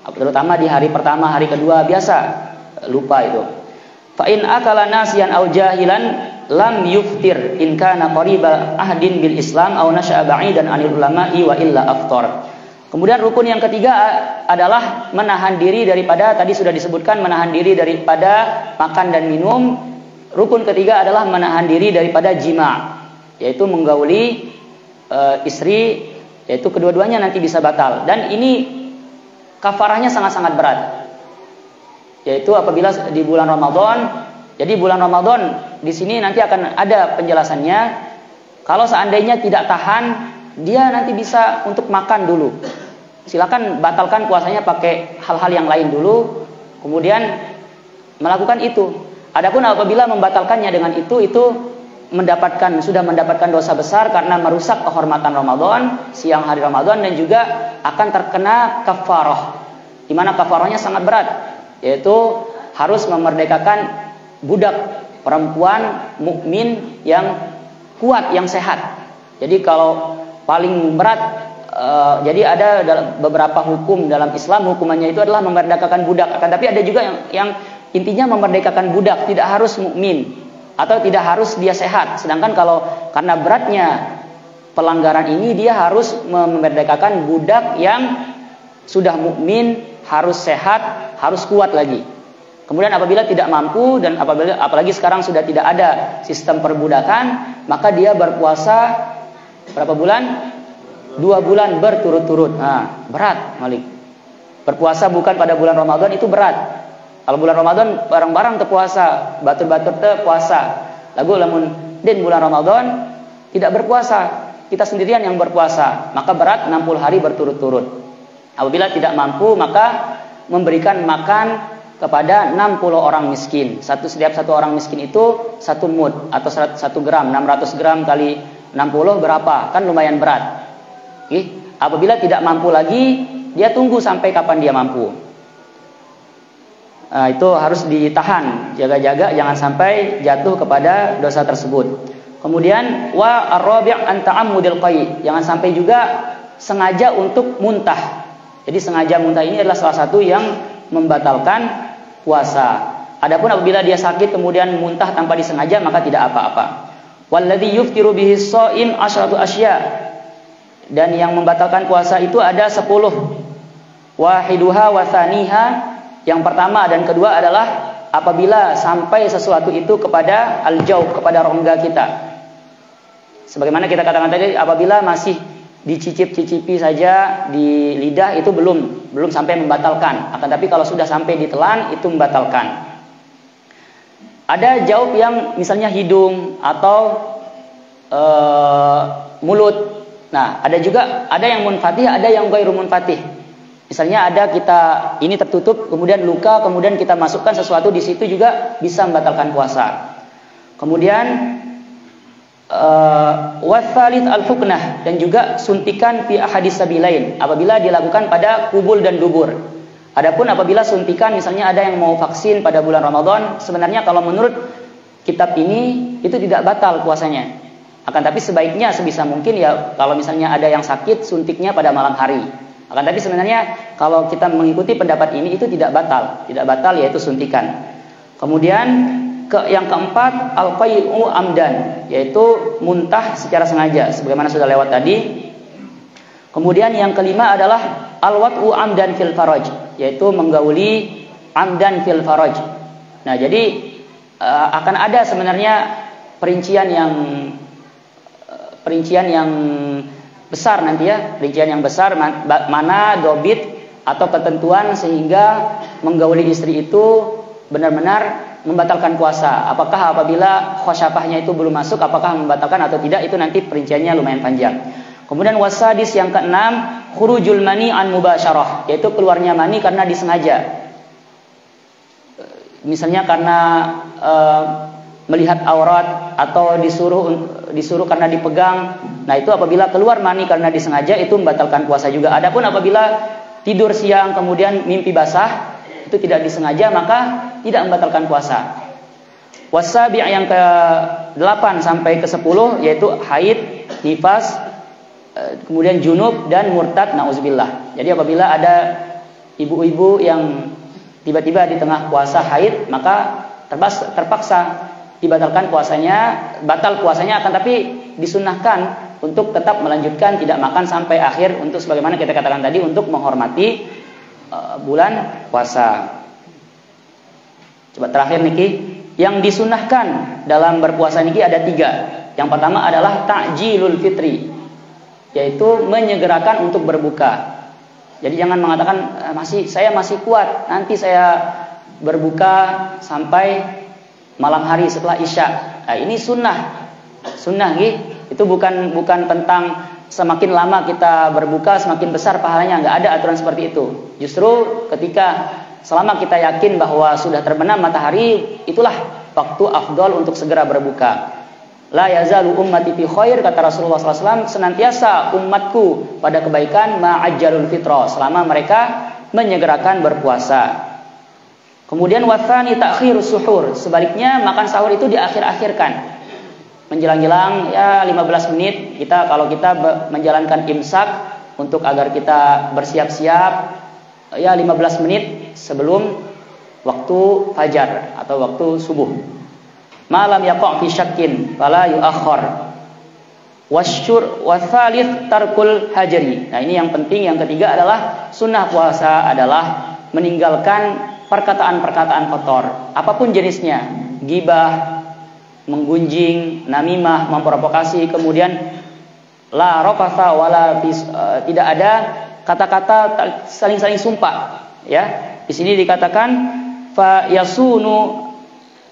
Terutama di hari pertama, hari kedua biasa lupa itu. Fa in akala nasiyan aw jahilan lam yuftir in kana qariba ahdin bil Islam aw nasha'a ba'idan 'anil ulama'i wa illa aftar. Kemudian rukun yang ketiga adalah menahan diri daripada, tadi sudah disebutkan menahan diri daripada makan dan minum. Rukun ketiga adalah menahan diri daripada jima, yaitu menggauli istri, yaitu kedua-duanya nanti bisa batal. Dan ini kafarahnya sangat-sangat berat. Yaitu apabila di bulan Ramadan. Jadi bulan Ramadan di sini nanti akan ada penjelasannya. Kalau seandainya tidak tahan, dia nanti bisa untuk makan dulu. Silakan batalkan puasanya pakai hal-hal yang lain dulu, kemudian melakukan itu. Adapun apabila membatalkannya dengan itu sudah mendapatkan dosa besar karena merusak kehormatan Ramadan, siang hari Ramadan, dan juga akan terkena kafarah. Di mana kafarahnya sangat berat, yaitu harus memerdekakan budak perempuan mukmin yang kuat, yang sehat. Jadi kalau paling berat, jadi ada beberapa hukum dalam Islam, hukumannya itu adalah memerdekakan budak. Akan tapi ada juga yang intinya memerdekakan budak, tidak harus mukmin atau tidak harus dia sehat. Sedangkan kalau karena beratnya pelanggaran ini, dia harus memerdekakan budak yang sudah mukmin, harus sehat, harus kuat lagi. Kemudian apabila tidak mampu, dan apalagi sekarang sudah tidak ada sistem perbudakan, maka dia berpuasa berapa bulan? 2 bulan berturut-turut. Nah, berat, Malik. Berpuasa bukan pada bulan Ramadan itu berat. Kalau bulan Ramadan bareng-bareng terpuasa, batur-batur terpuasa. Lagu lamun din bulan Ramadan tidak berpuasa, kita sendirian yang berpuasa, maka berat 60 hari berturut-turut. Apabila tidak mampu, maka memberikan makan kepada 60 orang miskin. Setiap satu orang miskin itu 1 mud atau 1 gram. 600 gram kali 60 berapa? Kan lumayan berat. Apabila tidak mampu lagi, dia tunggu sampai kapan dia mampu. Itu harus ditahan, jaga-jaga jangan sampai jatuh kepada dosa tersebut. Kemudian wa ar-rabi' an ta'ammudil qai', jangan sampai juga sengaja untuk muntah. Jadi sengaja muntah ini adalah salah satu yang membatalkan puasa. Adapun apabila dia sakit kemudian muntah tanpa disengaja, maka tidak apa-apa. Walladzi yuftiru bihi shaim 10 asya. Dan yang membatalkan puasa itu ada 10. Wahiduha wa tsaniha, yang pertama dan kedua adalah apabila sampai sesuatu itu kepada al-jauf, kepada rongga kita. Sebagaimana kita katakan tadi, apabila masih dicicip-cicipi saja di lidah itu belum sampai membatalkan. Akan tapi kalau sudah sampai ditelan itu membatalkan. Ada jauf yang misalnya hidung atau mulut. Nah, ada yang munfatih, ada yang ghairu munfatih. Misalnya ada kita ini tertutup, kemudian luka, kemudian kita masukkan sesuatu di situ juga bisa membatalkan puasa. Kemudian wasalit al-fuknah, dan juga suntikan fi ahadis sabilain apabila dilakukan pada kubul dan dubur. Adapun apabila suntikan, misalnya ada yang mau vaksin pada bulan Ramadan, sebenarnya kalau menurut kitab ini itu tidak batal puasanya. Akan tapi sebaiknya sebisa mungkin ya kalau misalnya ada yang sakit, suntiknya pada malam hari Akan tapi sebenarnya kalau kita mengikuti pendapat ini itu tidak batal yaitu suntikan. Kemudian yang keempat al-qai'u amdan, yaitu muntah secara sengaja sebagaimana sudah lewat tadi. Kemudian yang kelima adalah al-wat'u amdan fil faraj, yaitu menggauli amdan fil faraj. Nah, jadi akan ada sebenarnya perincian yang besar nanti ya, perincian yang besar mana dobit atau ketentuan sehingga menggauli istri itu benar-benar membatalkan puasa. Apakah apabila khosyafahnya itu belum masuk, apakah membatalkan atau tidak, itu nanti perinciannya lumayan panjang. Kemudian wasadis yang keenam, khurujul mani an mubasyarah, yaitu keluarnya mani karena disengaja. Misalnya karena melihat aurat atau disuruh karena dipegang. Nah, itu apabila keluar mani karena disengaja itu membatalkan puasa juga. Adapun apabila tidur siang kemudian mimpi basah, itu tidak disengaja maka tidak membatalkan puasa. Wasabi' yang ke-8 sampai ke-10 yaitu haid, nifas, kemudian junub dan murtad, nauzubillah. Jadi apabila ada ibu-ibu yang tiba-tiba di tengah puasa haid, maka terpaksa dibatalkan puasanya, batal puasanya, akan tapi disunahkan untuk tetap melanjutkan tidak makan sampai akhir, untuk sebagaimana kita katakan tadi, untuk menghormati bulan puasa. Coba terakhir niki, yang disunahkan dalam berpuasa niki ada 3. Yang pertama adalah ta'jilul fitri, yaitu menyegerakan untuk berbuka. Jadi jangan mengatakan saya masih kuat, nanti saya berbuka sampai malam hari setelah isya. Nah, ini sunnah gitu. Itu bukan tentang semakin lama kita berbuka semakin besar pahalanya, nggak ada aturan seperti itu. Justru ketika selama kita yakin bahwa sudah terbenam matahari, itulah waktu afdol untuk segera berbuka. La yazalu ummati fi khair, kata Rasulullah SAW, senantiasa umatku pada kebaikan ma'ajjalul fitra, selama mereka menyegerakan berpuasa. Kemudian wathani ta'khirus suhur, sebaliknya makan sahur itu diakhir-akhirkan. Menjelang-jelang ya 15 menit kalau kita menjalankan imsak untuk agar kita bersiap-siap ya 15 menit sebelum waktu fajar atau waktu subuh. Malam yaqa' fi syakkin fala yu'akhkhar. Wasalith tarkul hajri. Nah, ini yang penting. Yang ketiga adalah sunnah puasa adalah meninggalkan perkataan-perkataan kotor, apapun jenisnya, ghibah, menggunjing, namimah, memprovokasi, kemudian la rafatha wala tidak ada kata-kata saling sumpah, ya. Di sini dikatakan fa yasunu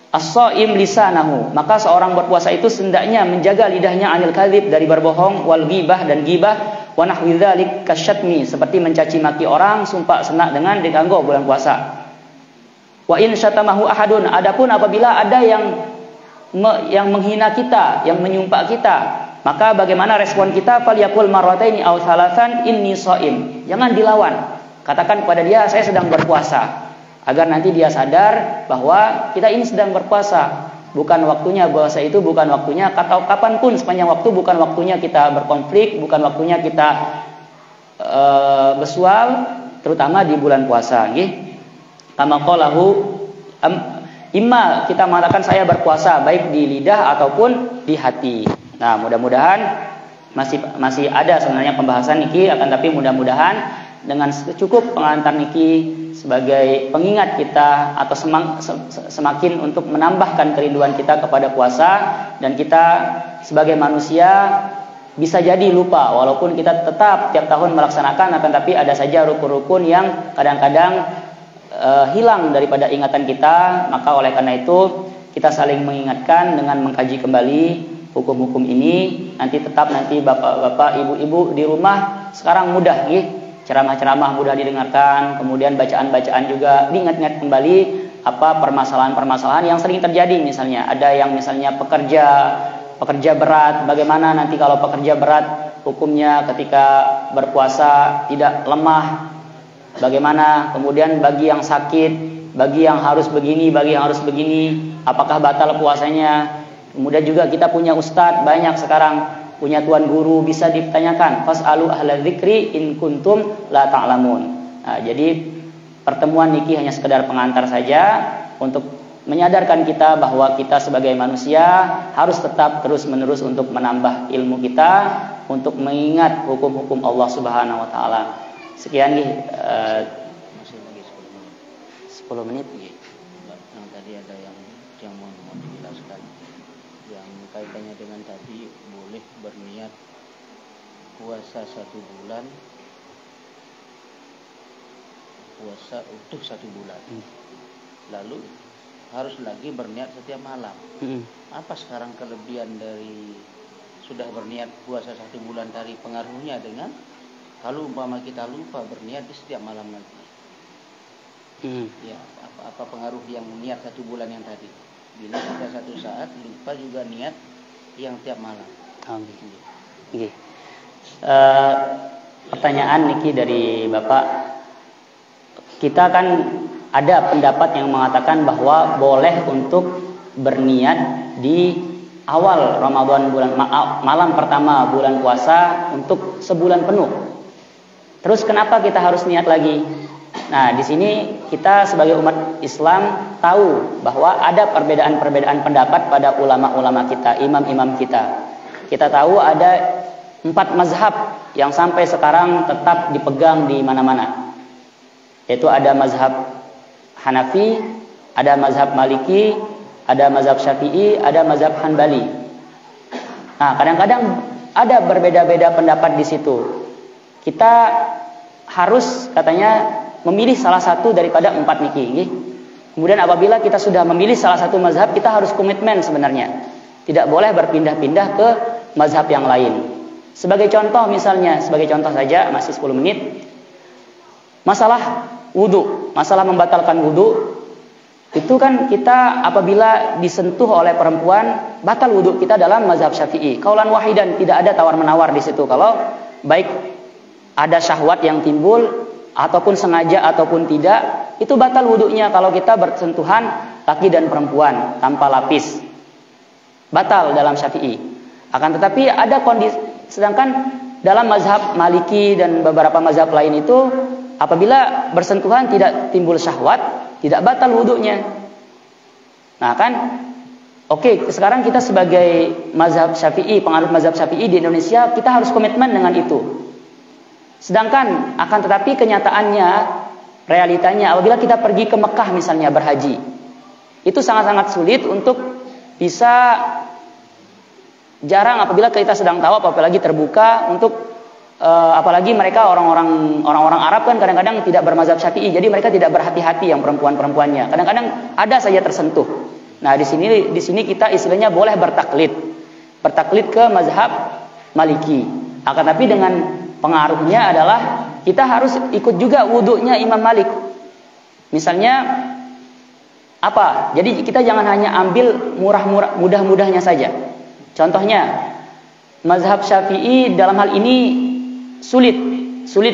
as-shaim lisanahu, maka seorang berpuasa itu hendaknya menjaga lidahnya anil kadzib, dari berbohong, wal ghibah dan ghibah, wa nahwi dzalik kasyatmi, seperti mencaci maki orang, sumpah senak dengan diganggu bulan puasa. Wa in syatamahu ahadun, adapun apabila ada yang menghina kita, yang menyumpah kita, maka bagaimana respon kita? Falyaqul marrataini aw thalathan inni shaim. Jangan dilawan. Katakan kepada dia, saya sedang berpuasa, agar nanti dia sadar bahwa kita ini sedang berpuasa. Bukan waktunya puasa itu, bukan waktunya atau kapanpun sepanjang waktu, bukan waktunya kita berkonflik, bukan waktunya kita bersual, terutama di bulan puasa, nggih. Kama qalahu imma, kita mengatakan saya berpuasa baik di lidah ataupun di hati. Nah, mudah-mudahan masih ada sebenarnya pembahasan niki, akan tapi mudah-mudahan dengan cukup pengantar niki sebagai pengingat kita atau semakin untuk menambahkan kerinduan kita kepada puasa, dan kita sebagai manusia bisa jadi lupa walaupun kita tetap tiap tahun melaksanakan, akan tapi ada saja rukun-rukun yang kadang-kadang hilang daripada ingatan kita. Maka oleh karena itu kita saling mengingatkan dengan mengkaji kembali hukum-hukum ini. Nanti bapak-bapak, ibu-ibu di rumah sekarang mudah ceramah-ceramah mudah didengarkan, kemudian bacaan-bacaan juga diingat-ingat kembali apa permasalahan-permasalahan yang sering terjadi. Misalnya ada yang misalnya pekerja berat, bagaimana nanti kalau pekerja berat hukumnya ketika berpuasa tidak lemah, bagaimana kemudian bagi yang sakit, bagi yang harus begini, bagi yang harus begini, apakah batal puasanya. Kemudian juga kita punya ustadz banyak sekarang punya tuan guru bisa ditanyakan. Fas'alu ahla dzikri in kuntum la ta'lamun. Nah, jadi pertemuan niki hanya sekedar pengantar saja untuk menyadarkan kita bahwa kita sebagai manusia harus tetap terus-menerus untuk menambah ilmu kita, untuk mengingat hukum-hukum Allah Subhanahu wa taala. Sekian nih, masih lagi 10 menit. Yang tadi ada yang mau dijelaskan yang kaitannya dengan tadi boleh berniat puasa 1 bulan, puasa utuh 1 bulan, lalu harus lagi berniat setiap malam. Apa sekarang kelebihan dari sudah berniat puasa 1 bulan tadi, pengaruhnya dengan kalau umpama kita lupa berniat di setiap malam nanti? Ya, apa pengaruh yang niat 1 bulan yang tadi? Bila ada satu saat lupa juga niat yang tiap malam. Okay. Pertanyaan niki dari Bapak, kita kan ada pendapat yang mengatakan bahwa boleh untuk berniat di awal Ramadan, malam pertama bulan puasa untuk sebulan penuh. Terus kenapa kita harus niat lagi? Nah, di sini kita sebagai umat Islam tahu bahwa ada perbedaan-perbedaan pendapat pada ulama-ulama kita, imam-imam kita. Kita tahu ada 4 mazhab yang sampai sekarang tetap dipegang di mana-mana. Yaitu ada mazhab Hanafi, ada mazhab Maliki, ada mazhab Syafi'i, ada mazhab Hanbali. Nah, kadang-kadang ada berbeda-beda pendapat di situ. Kita harus katanya memilih salah satu daripada 4 niki. Kemudian apabila kita sudah memilih salah satu mazhab, kita harus komitmen sebenarnya. Tidak boleh berpindah-pindah ke mazhab yang lain. Sebagai contoh misalnya, sebagai contoh saja, masih 10 menit. Masalah wudu, masalah membatalkan wudu, itu kan kita apabila disentuh oleh perempuan, batal wudu kita dalam mazhab Syafi'i. Qaulan wahidan, tidak ada tawar-menawar di situ. Kalau baik ada syahwat yang timbul ataupun sengaja ataupun tidak, itu batal wudunya kalau kita bersentuhan laki dan perempuan tanpa lapis. Batal dalam Syafi'i. Akan tetapi ada kondisi, sedangkan dalam mazhab Maliki dan beberapa mazhab lain itu apabila bersentuhan tidak timbul syahwat, tidak batal wudunya. Nah kan, oke, sekarang kita sebagai mazhab Syafi'i, penganut mazhab Syafi'i di Indonesia, kita harus komitmen dengan itu. Sedangkan akan tetapi kenyataannya, realitanya apabila kita pergi ke Mekah misalnya berhaji, itu sangat-sangat sulit untuk bisa, jarang apabila kita sedang tawaf apalagi terbuka untuk apalagi mereka orang-orang Arab kan kadang-kadang tidak bermazhab Syafi'i, jadi mereka tidak berhati-hati yang perempuan-perempuannya. Kadang-kadang ada saja tersentuh. Nah, di sini kita istilahnya boleh bertaklid ke mazhab Maliki. Akan tapi dengan pengaruhnya adalah kita harus ikut juga wudunya Imam Malik. Misalnya apa? Jadi kita jangan hanya ambil mudah-mudahnya saja. Contohnya mazhab Syafi'i dalam hal ini sulit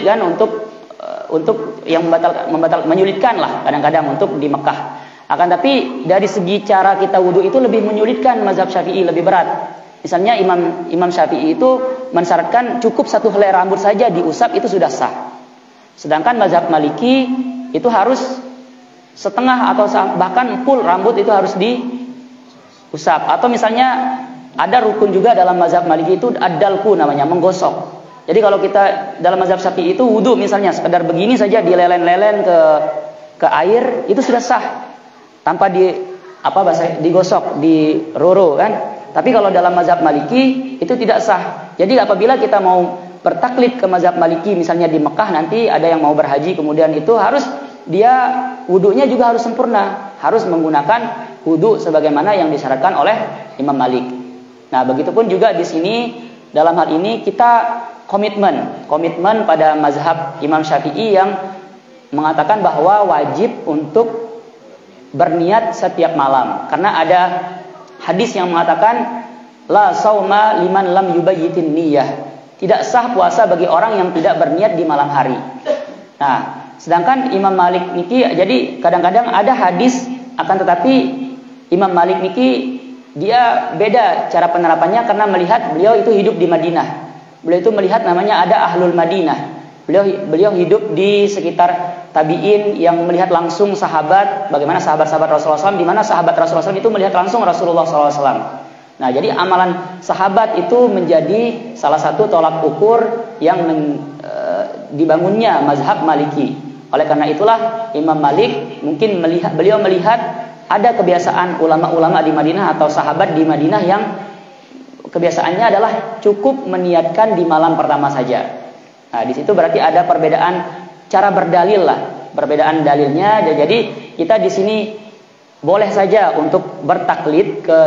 kan untuk yang menyulitkan lah kadang-kadang untuk di Mekah. Akan tapi dari segi cara kita wudu itu lebih menyulitkan mazhab Syafi'i, lebih berat. Misalnya Imam Syafi'i itu mensyaratkan cukup 1 helai rambut saja diusap itu sudah sah. Sedangkan mazhab Maliki itu harus setengah atau bahkan full rambut itu harus diusap. Atau misalnya ada rukun juga dalam mazhab Maliki itu ad-dalku namanya, menggosok. Jadi kalau kita dalam mazhab Syafi'i itu wudu misalnya sekedar begini saja dilelen-lelen ke air itu sudah sah tanpa digosok, diroro kan. Tapi kalau dalam mazhab Maliki itu tidak sah. Jadi apabila kita mau bertaklid ke mazhab Maliki misalnya di Mekah nanti ada yang mau berhaji kemudian itu harus dia wudunya juga harus sempurna, harus menggunakan wudu sebagaimana yang disyaratkan oleh Imam Malik. Nah, begitupun juga di sini dalam hal ini kita komitmen pada mazhab Imam Syafi'i yang mengatakan bahwa wajib untuk berniat setiap malam. Karena ada hadis yang mengatakan la sauma liman lam yubayyitin niyah. Tidak sah puasa bagi orang yang tidak berniat di malam hari. Nah, sedangkan Imam Malik niki jadi kadang-kadang ada hadis akan tetapi Imam Malik niki dia beda cara penerapannya karena melihat beliau itu hidup di Madinah. Beliau itu melihat namanya ada Ahlul Madinah. Beliau hidup di sekitar tabi'in yang melihat langsung sahabat, bagaimana sahabat-sahabat Rasulullah SAW, di mana sahabat Rasulullah SAW itu melihat langsung Rasulullah SAW. Nah, jadi amalan sahabat itu menjadi salah satu tolak ukur yang dibangunnya mazhab Maliki. Oleh karena itulah Imam Malik mungkin beliau melihat ada kebiasaan ulama-ulama di Madinah atau sahabat di Madinah yang kebiasaannya adalah cukup meniatkan di malam pertama saja. Nah, di situ berarti ada perbedaan cara berdalil lah, perbedaan dalilnya. Jadi kita di sini boleh saja untuk bertaklid ke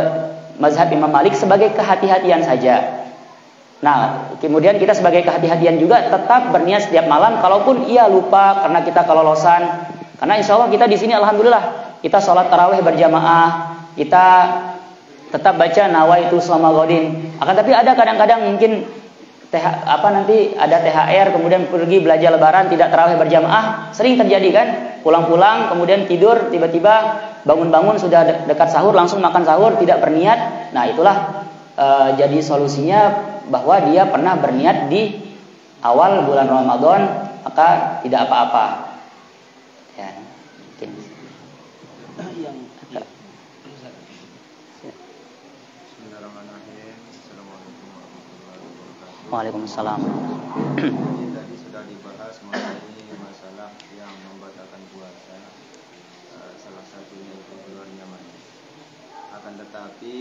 mazhab Imam Malik sebagai kehati-hatian saja. Nah, kemudian kita sebagai kehati-hatian juga tetap berniat setiap malam, kalaupun ia lupa karena kita kelolosan. Karena insya Allah kita di sini alhamdulillah kita sholat tarawih berjamaah, kita tetap baca nawaitu selama godin. Akan tapi ada kadang-kadang mungkin nanti ada THR, kemudian pergi belajar lebaran tidak tarawih berjamaah, sering terjadi kan? Pulang-pulang kemudian tidur, tiba-tiba bangun-bangun sudah dekat sahur langsung makan sahur, tidak berniat. Nah, itulah jadi solusinya bahwa dia pernah berniat di awal bulan Ramadan, maka tidak apa-apa. Ya, mungkin. Waalaikumsalam. Tadi sudah dibahas mengenai masalah yang membatalkan puasa, salah satunya itu keluarnya mani. Akan tetapi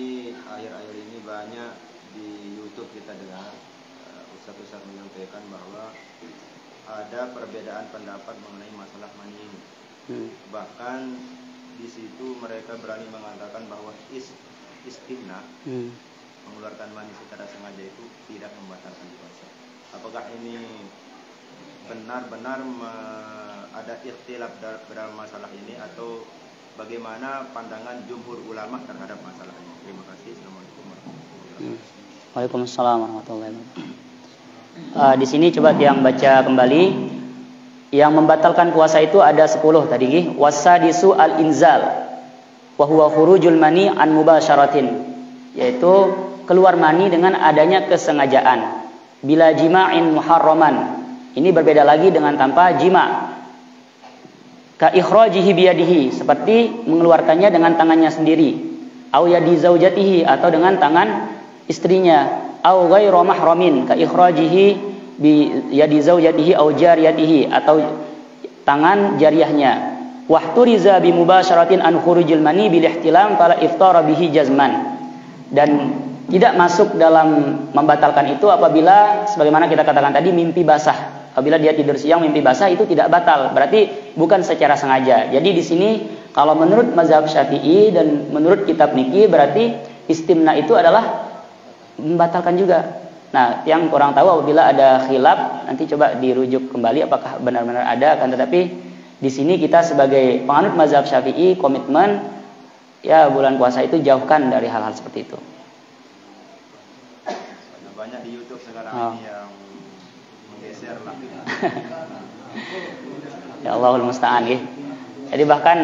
akhir-akhir ini banyak di YouTube kita dengar ustaz-ustaz menyampaikan bahwa ada perbedaan pendapat mengenai masalah mani ini. Bahkan di situ mereka berani mengatakan bahwa istimna mengeluarkan mani secara sengaja itu tidak membatalkan puasa. Apakah ini benar-benar ada ikhtilaf dalam masalah ini atau bagaimana pandangan jumhur ulama terhadap masalah ini? Terima kasih. Assalamualaikum warahmatullahi wabarakatuh. Waalaikumsalam warahmatullahi wabarakatuh. Di sini coba yang baca kembali. Yang membatalkan puasa itu ada 10 tadi. Wasadisu al-inzal wa huwa khurujul mani an mubasyaratin, yaitu keluar mani dengan adanya kesengajaan. Bila jima'in muharraman, ini berbeda lagi dengan tanpa jima. Ka ikhrajihi biyadihi, seperti mengeluarkannya dengan tangannya sendiri. Au yadi zaujatihi, atau dengan tangan istrinya. Au ghairu mahramin, ka ikhrajihi bi yadi zaujatihi au jariyatihi, atau tangan jariyahnya. Wahturiza bi mubasyaratin an khurujil mani bil ihtilam fala iftara bihi jazman. Dan tidak masuk dalam membatalkan itu apabila sebagaimana kita katakan tadi mimpi basah. Apabila dia tidur siang mimpi basah itu tidak batal, berarti bukan secara sengaja. Jadi di sini kalau menurut mazhab Syafi'i dan menurut kitab Niki berarti istimna itu adalah membatalkan juga. Nah, yang kurang tahu apabila ada khilaf nanti coba dirujuk kembali apakah benar-benar ada. Kan tetapi di sini kita sebagai penganut mazhab Syafi'i komitmen ya bulan puasa itu jauhkan dari hal-hal seperti itu. Banyak di YouTube sekarang ini yang menggeser lah. Ya Allahul musta'an ya. Jadi bahkan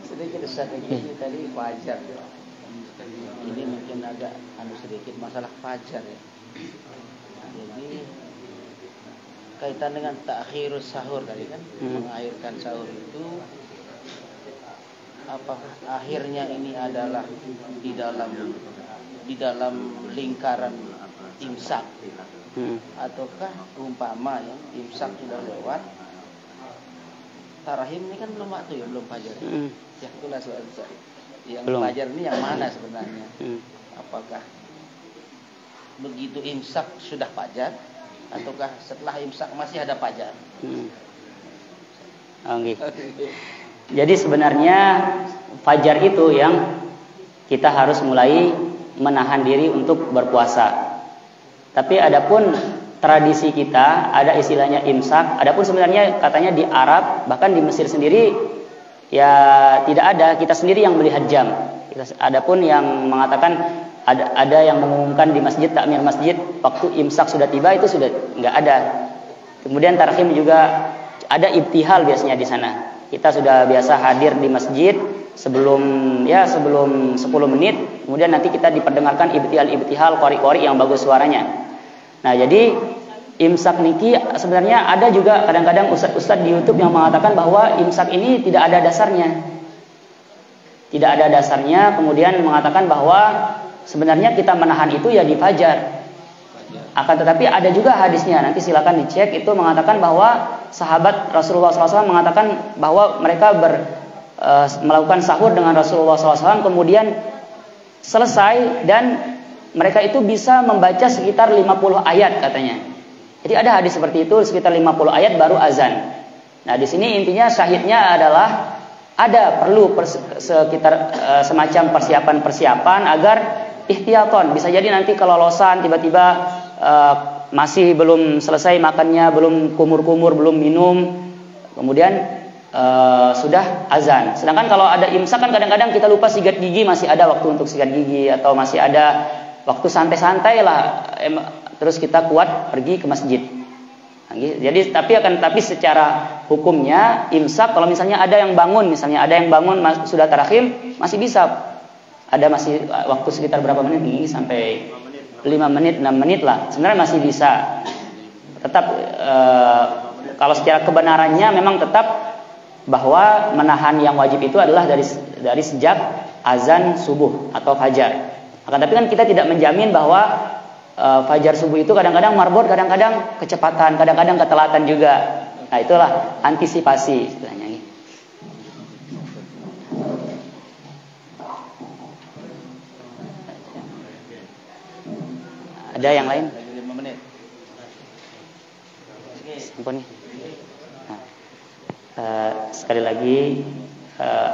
sedikit strategi tadi fajar. Ini mungkin agak sedikit masalah fajar ya. Jadi kaitan dengan ta'khirus sahur tadi kan, mengakhirkan sahur itu apa akhirnya ini adalah di dalam lingkaran imsak ataukah umpama ya imsak sudah lewat, tarahim ini kan belum waktu ya, belum fajar ya, itulah soal yang belum. Fajar ini yang mana sebenarnya, apakah begitu imsak sudah fajar ataukah setelah imsak masih ada fajar? Jadi sebenarnya fajar itu yang kita harus mulai menahan diri untuk berpuasa. Tapi adapun tradisi kita ada istilahnya imsak. Adapun sebenarnya katanya di Arab bahkan di Mesir sendiri ya tidak ada, kita sendiri yang melihat jam. Adapun yang mengatakan ada yang mengumumkan di masjid, takmir masjid waktu imsak sudah tiba, itu sudah nggak ada. Kemudian tarhim juga ada ibtihal biasanya di sana. Kita sudah biasa hadir di masjid sebelum 10 menit, kemudian nanti kita diperdengarkan ibtihal qori-qori yang bagus suaranya. Nah, jadi imsak niki sebenarnya ada juga kadang-kadang ustadz di YouTube yang mengatakan bahwa imsak ini tidak ada dasarnya. Tidak ada dasarnya, kemudian mengatakan bahwa sebenarnya kita menahan itu ya di fajar. Akan tetapi ada juga hadisnya, nanti silakan dicek, itu mengatakan bahwa sahabat Rasulullah SAW mengatakan bahwa mereka melakukan sahur dengan Rasulullah SAW, kemudian selesai dan mereka itu bisa membaca sekitar 50 ayat katanya. Jadi ada hadis seperti itu, sekitar 50 ayat baru azan. Nah, di sini intinya syahidnya adalah ada perlu sekitar semacam persiapan agar ihtiyaton. Bisa jadi nanti kelolosan tiba-tiba masih belum selesai makannya, belum kumur-kumur, belum minum, kemudian sudah azan. Sedangkan kalau ada imsak kan kadang-kadang kita lupa sikat gigi, masih ada waktu untuk sikat gigi, atau masih ada waktu santai-santai lah, terus kita kuat pergi ke masjid. Jadi tapi secara hukumnya imsak, kalau misalnya ada yang bangun sudah terakhir, masih bisa. Ada masih waktu sekitar berapa menit nih, sampai 5 menit, 6 menit lah. Sebenarnya masih bisa. Tetap kalau secara kebenarannya memang tetap bahwa menahan yang wajib itu adalah dari sejak azan subuh atau fajar. Akan tapi kan kita tidak menjamin bahwa fajar subuh itu kadang-kadang marbot, kadang-kadang kecepatan, kadang-kadang ketelatan juga. Nah, itulah antisipasi istilahnya. Ada yang lain? 5 menit. Ampun. Nah, sekali lagi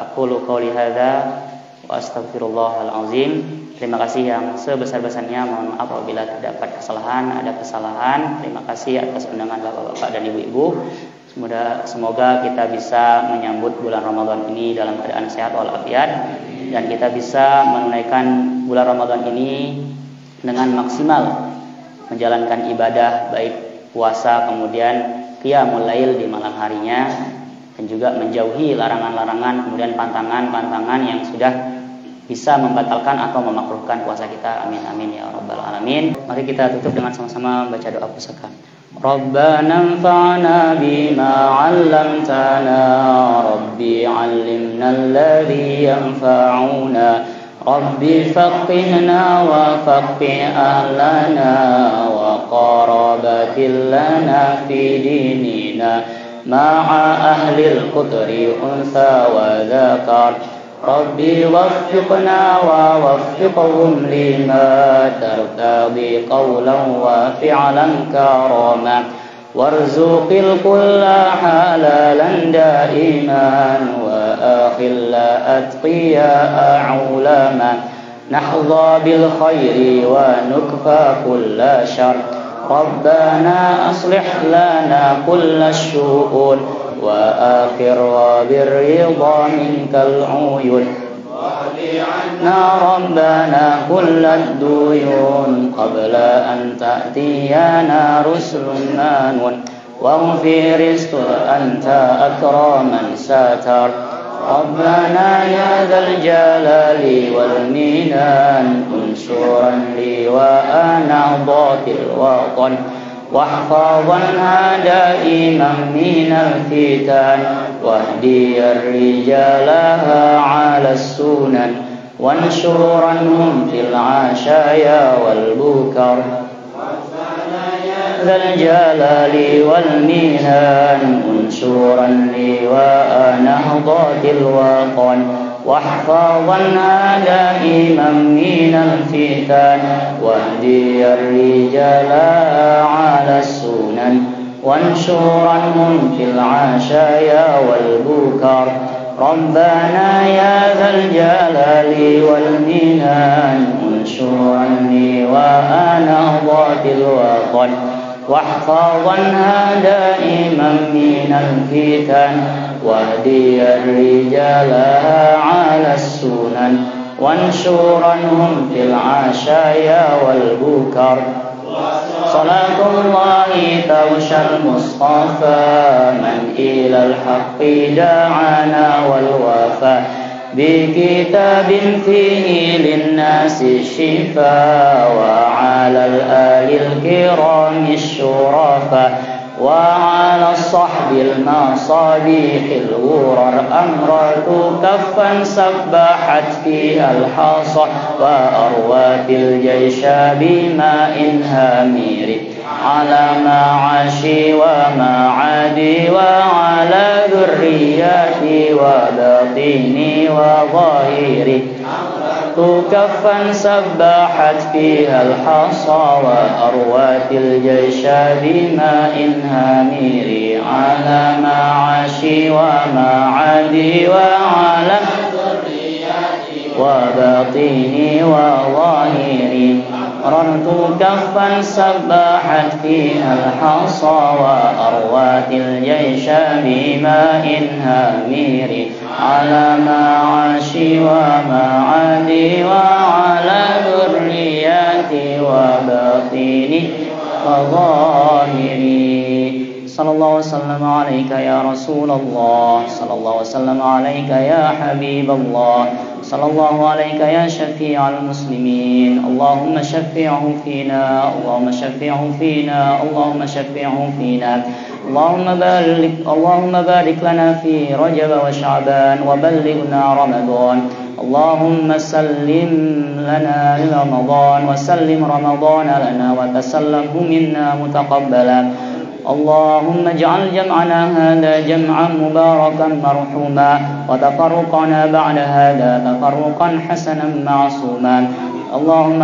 aqulu qouli hadza wa astaghfirullahal azim. Terima kasih yang sebesar-besarnya. Mohon maaf apabila terdapat ada kesalahan. Terima kasih atas undangan Bapak-bapak dan Ibu-ibu. Semoga kita bisa menyambut bulan Ramadan ini dalam keadaan sehat walafiat, dan kita bisa menunaikan bulan Ramadan ini dengan maksimal, menjalankan ibadah baik puasa, kemudian qiyamul lail di malam harinya, dan juga menjauhi larangan-larangan, kemudian pantangan-pantangan yang sudah bisa membatalkan atau memakruhkan puasa kita. Amin amin ya rabbal alamin. Mari kita tutup dengan sama-sama baca doa pusaka. Rabbana anfa'na bima 'allamtana, Rabbi 'allimna alladhi yanfa'una, Rabbi faqihna wa faqih ahlana wa qarabatil lana fi dinina ma'a ahlil qudri unsa wa dzakar. Rabbi waffiqna wa waffiqhum lima tartadi qawlan wa fi'lan karama, warzuqil kulla halalan daiman wa akhilla atqiya ulama, nahdha bil khairi wa nukfa kulla syarr. Rabbana aslih lana kulla syu'un wa akhir birridha minkal uyun, wahdi anna rabbana kullad duyun qabla an ta'tiyana rusulun nanun, waghfir istur anta akraman satar. Rabbana ya dzal jalali wal minan, unsuran li wa ana dhatil waqan, wahfadhanna daiman minal fitan, wahdiyar rijalaha ala sunan, wansuranhum fil ashaya wal bukar. Dzal jalali wal minan, unsuran li wa anahdatil waqan, wahfadhanna daiman minal fitan, wahdiyar rijalaha ala sunan, wansuranhum fil ashaya wal bukar. Rabbana ya dzal jalali wal minan, unsuran li wa anahdatil waqan, wahfadhanna daiman minal fitan, wahdiyar rijalaha ala sunan, wansuranhum fil ashaya wal bukar. Salatullahi tawshal mustafa man إلى الحق دعانا والوفاء بكتاب فيه للناس الشفاء وعلى الآل الكرام الشرفاء وعلى الصحب المصابيح الغرر أمرت كفا سبحت فيها الحصى وأروت الجيش بماء هامير على معاشي ومعادي وعلى ذرياتي وباطني وظاهري كفا سبحت فيها الحصى وأروت الجيش بماء هامير على معاشي ومعادي وعلى وباطني وظاهري مررت كفا سبحت فيها الحصى وأروت الجيش بماء هامير على معاشي ومعادي وعلى ذرياتي وباطني وظاهري صلى الله وسلم عليك يا رسول الله صلى الله وسلم عليك يا حبيب الله صلى الله عليك يا شفيع المسلمين اللهم شفعه فينا اللهم شفعه فينا اللهم شفعه فينا اللهم بارك لنا في رجب وشعبان وبلغنا رمضان اللهم سلم لنا لرمضان وسلم رمضان لنا وتسلمه منا متقبلا اللهم اجعل جمعنا هذا جمعا مباركا مرحوما وتفرقنا بعد هذا تفرقا حسنا معصوما اللهم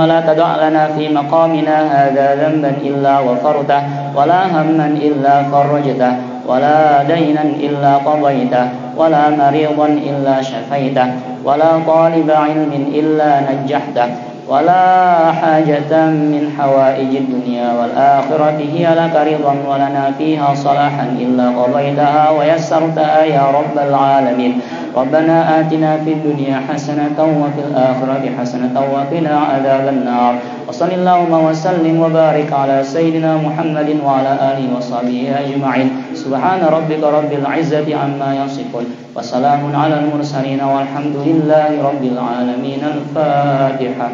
لا تدع لنا في مقامنا هذا ذنبا إلا غفرته ولا هما إلا فرجته ولا دينا إلا قضيته ولا مريضا إلا شفيته ولا طالب علم إلا نجحته ولا حاجة من حوائج الدنيا والآخرة هي لك رضا ولنا فيها صلاحا إلا قضيتها ويسرتها يا رب العالمين ربنا آتنا في الدنيا حسنة وفي الآخرة حسنة وقنا عذاب النار وصل اللهم وسلم وبارك على سيدنا محمد وعلى آله وصحبه أجمعين سبحان ربك رب العزة عما يصفون وسلام على المرسلين والحمد لله رب العالمين الفاتحة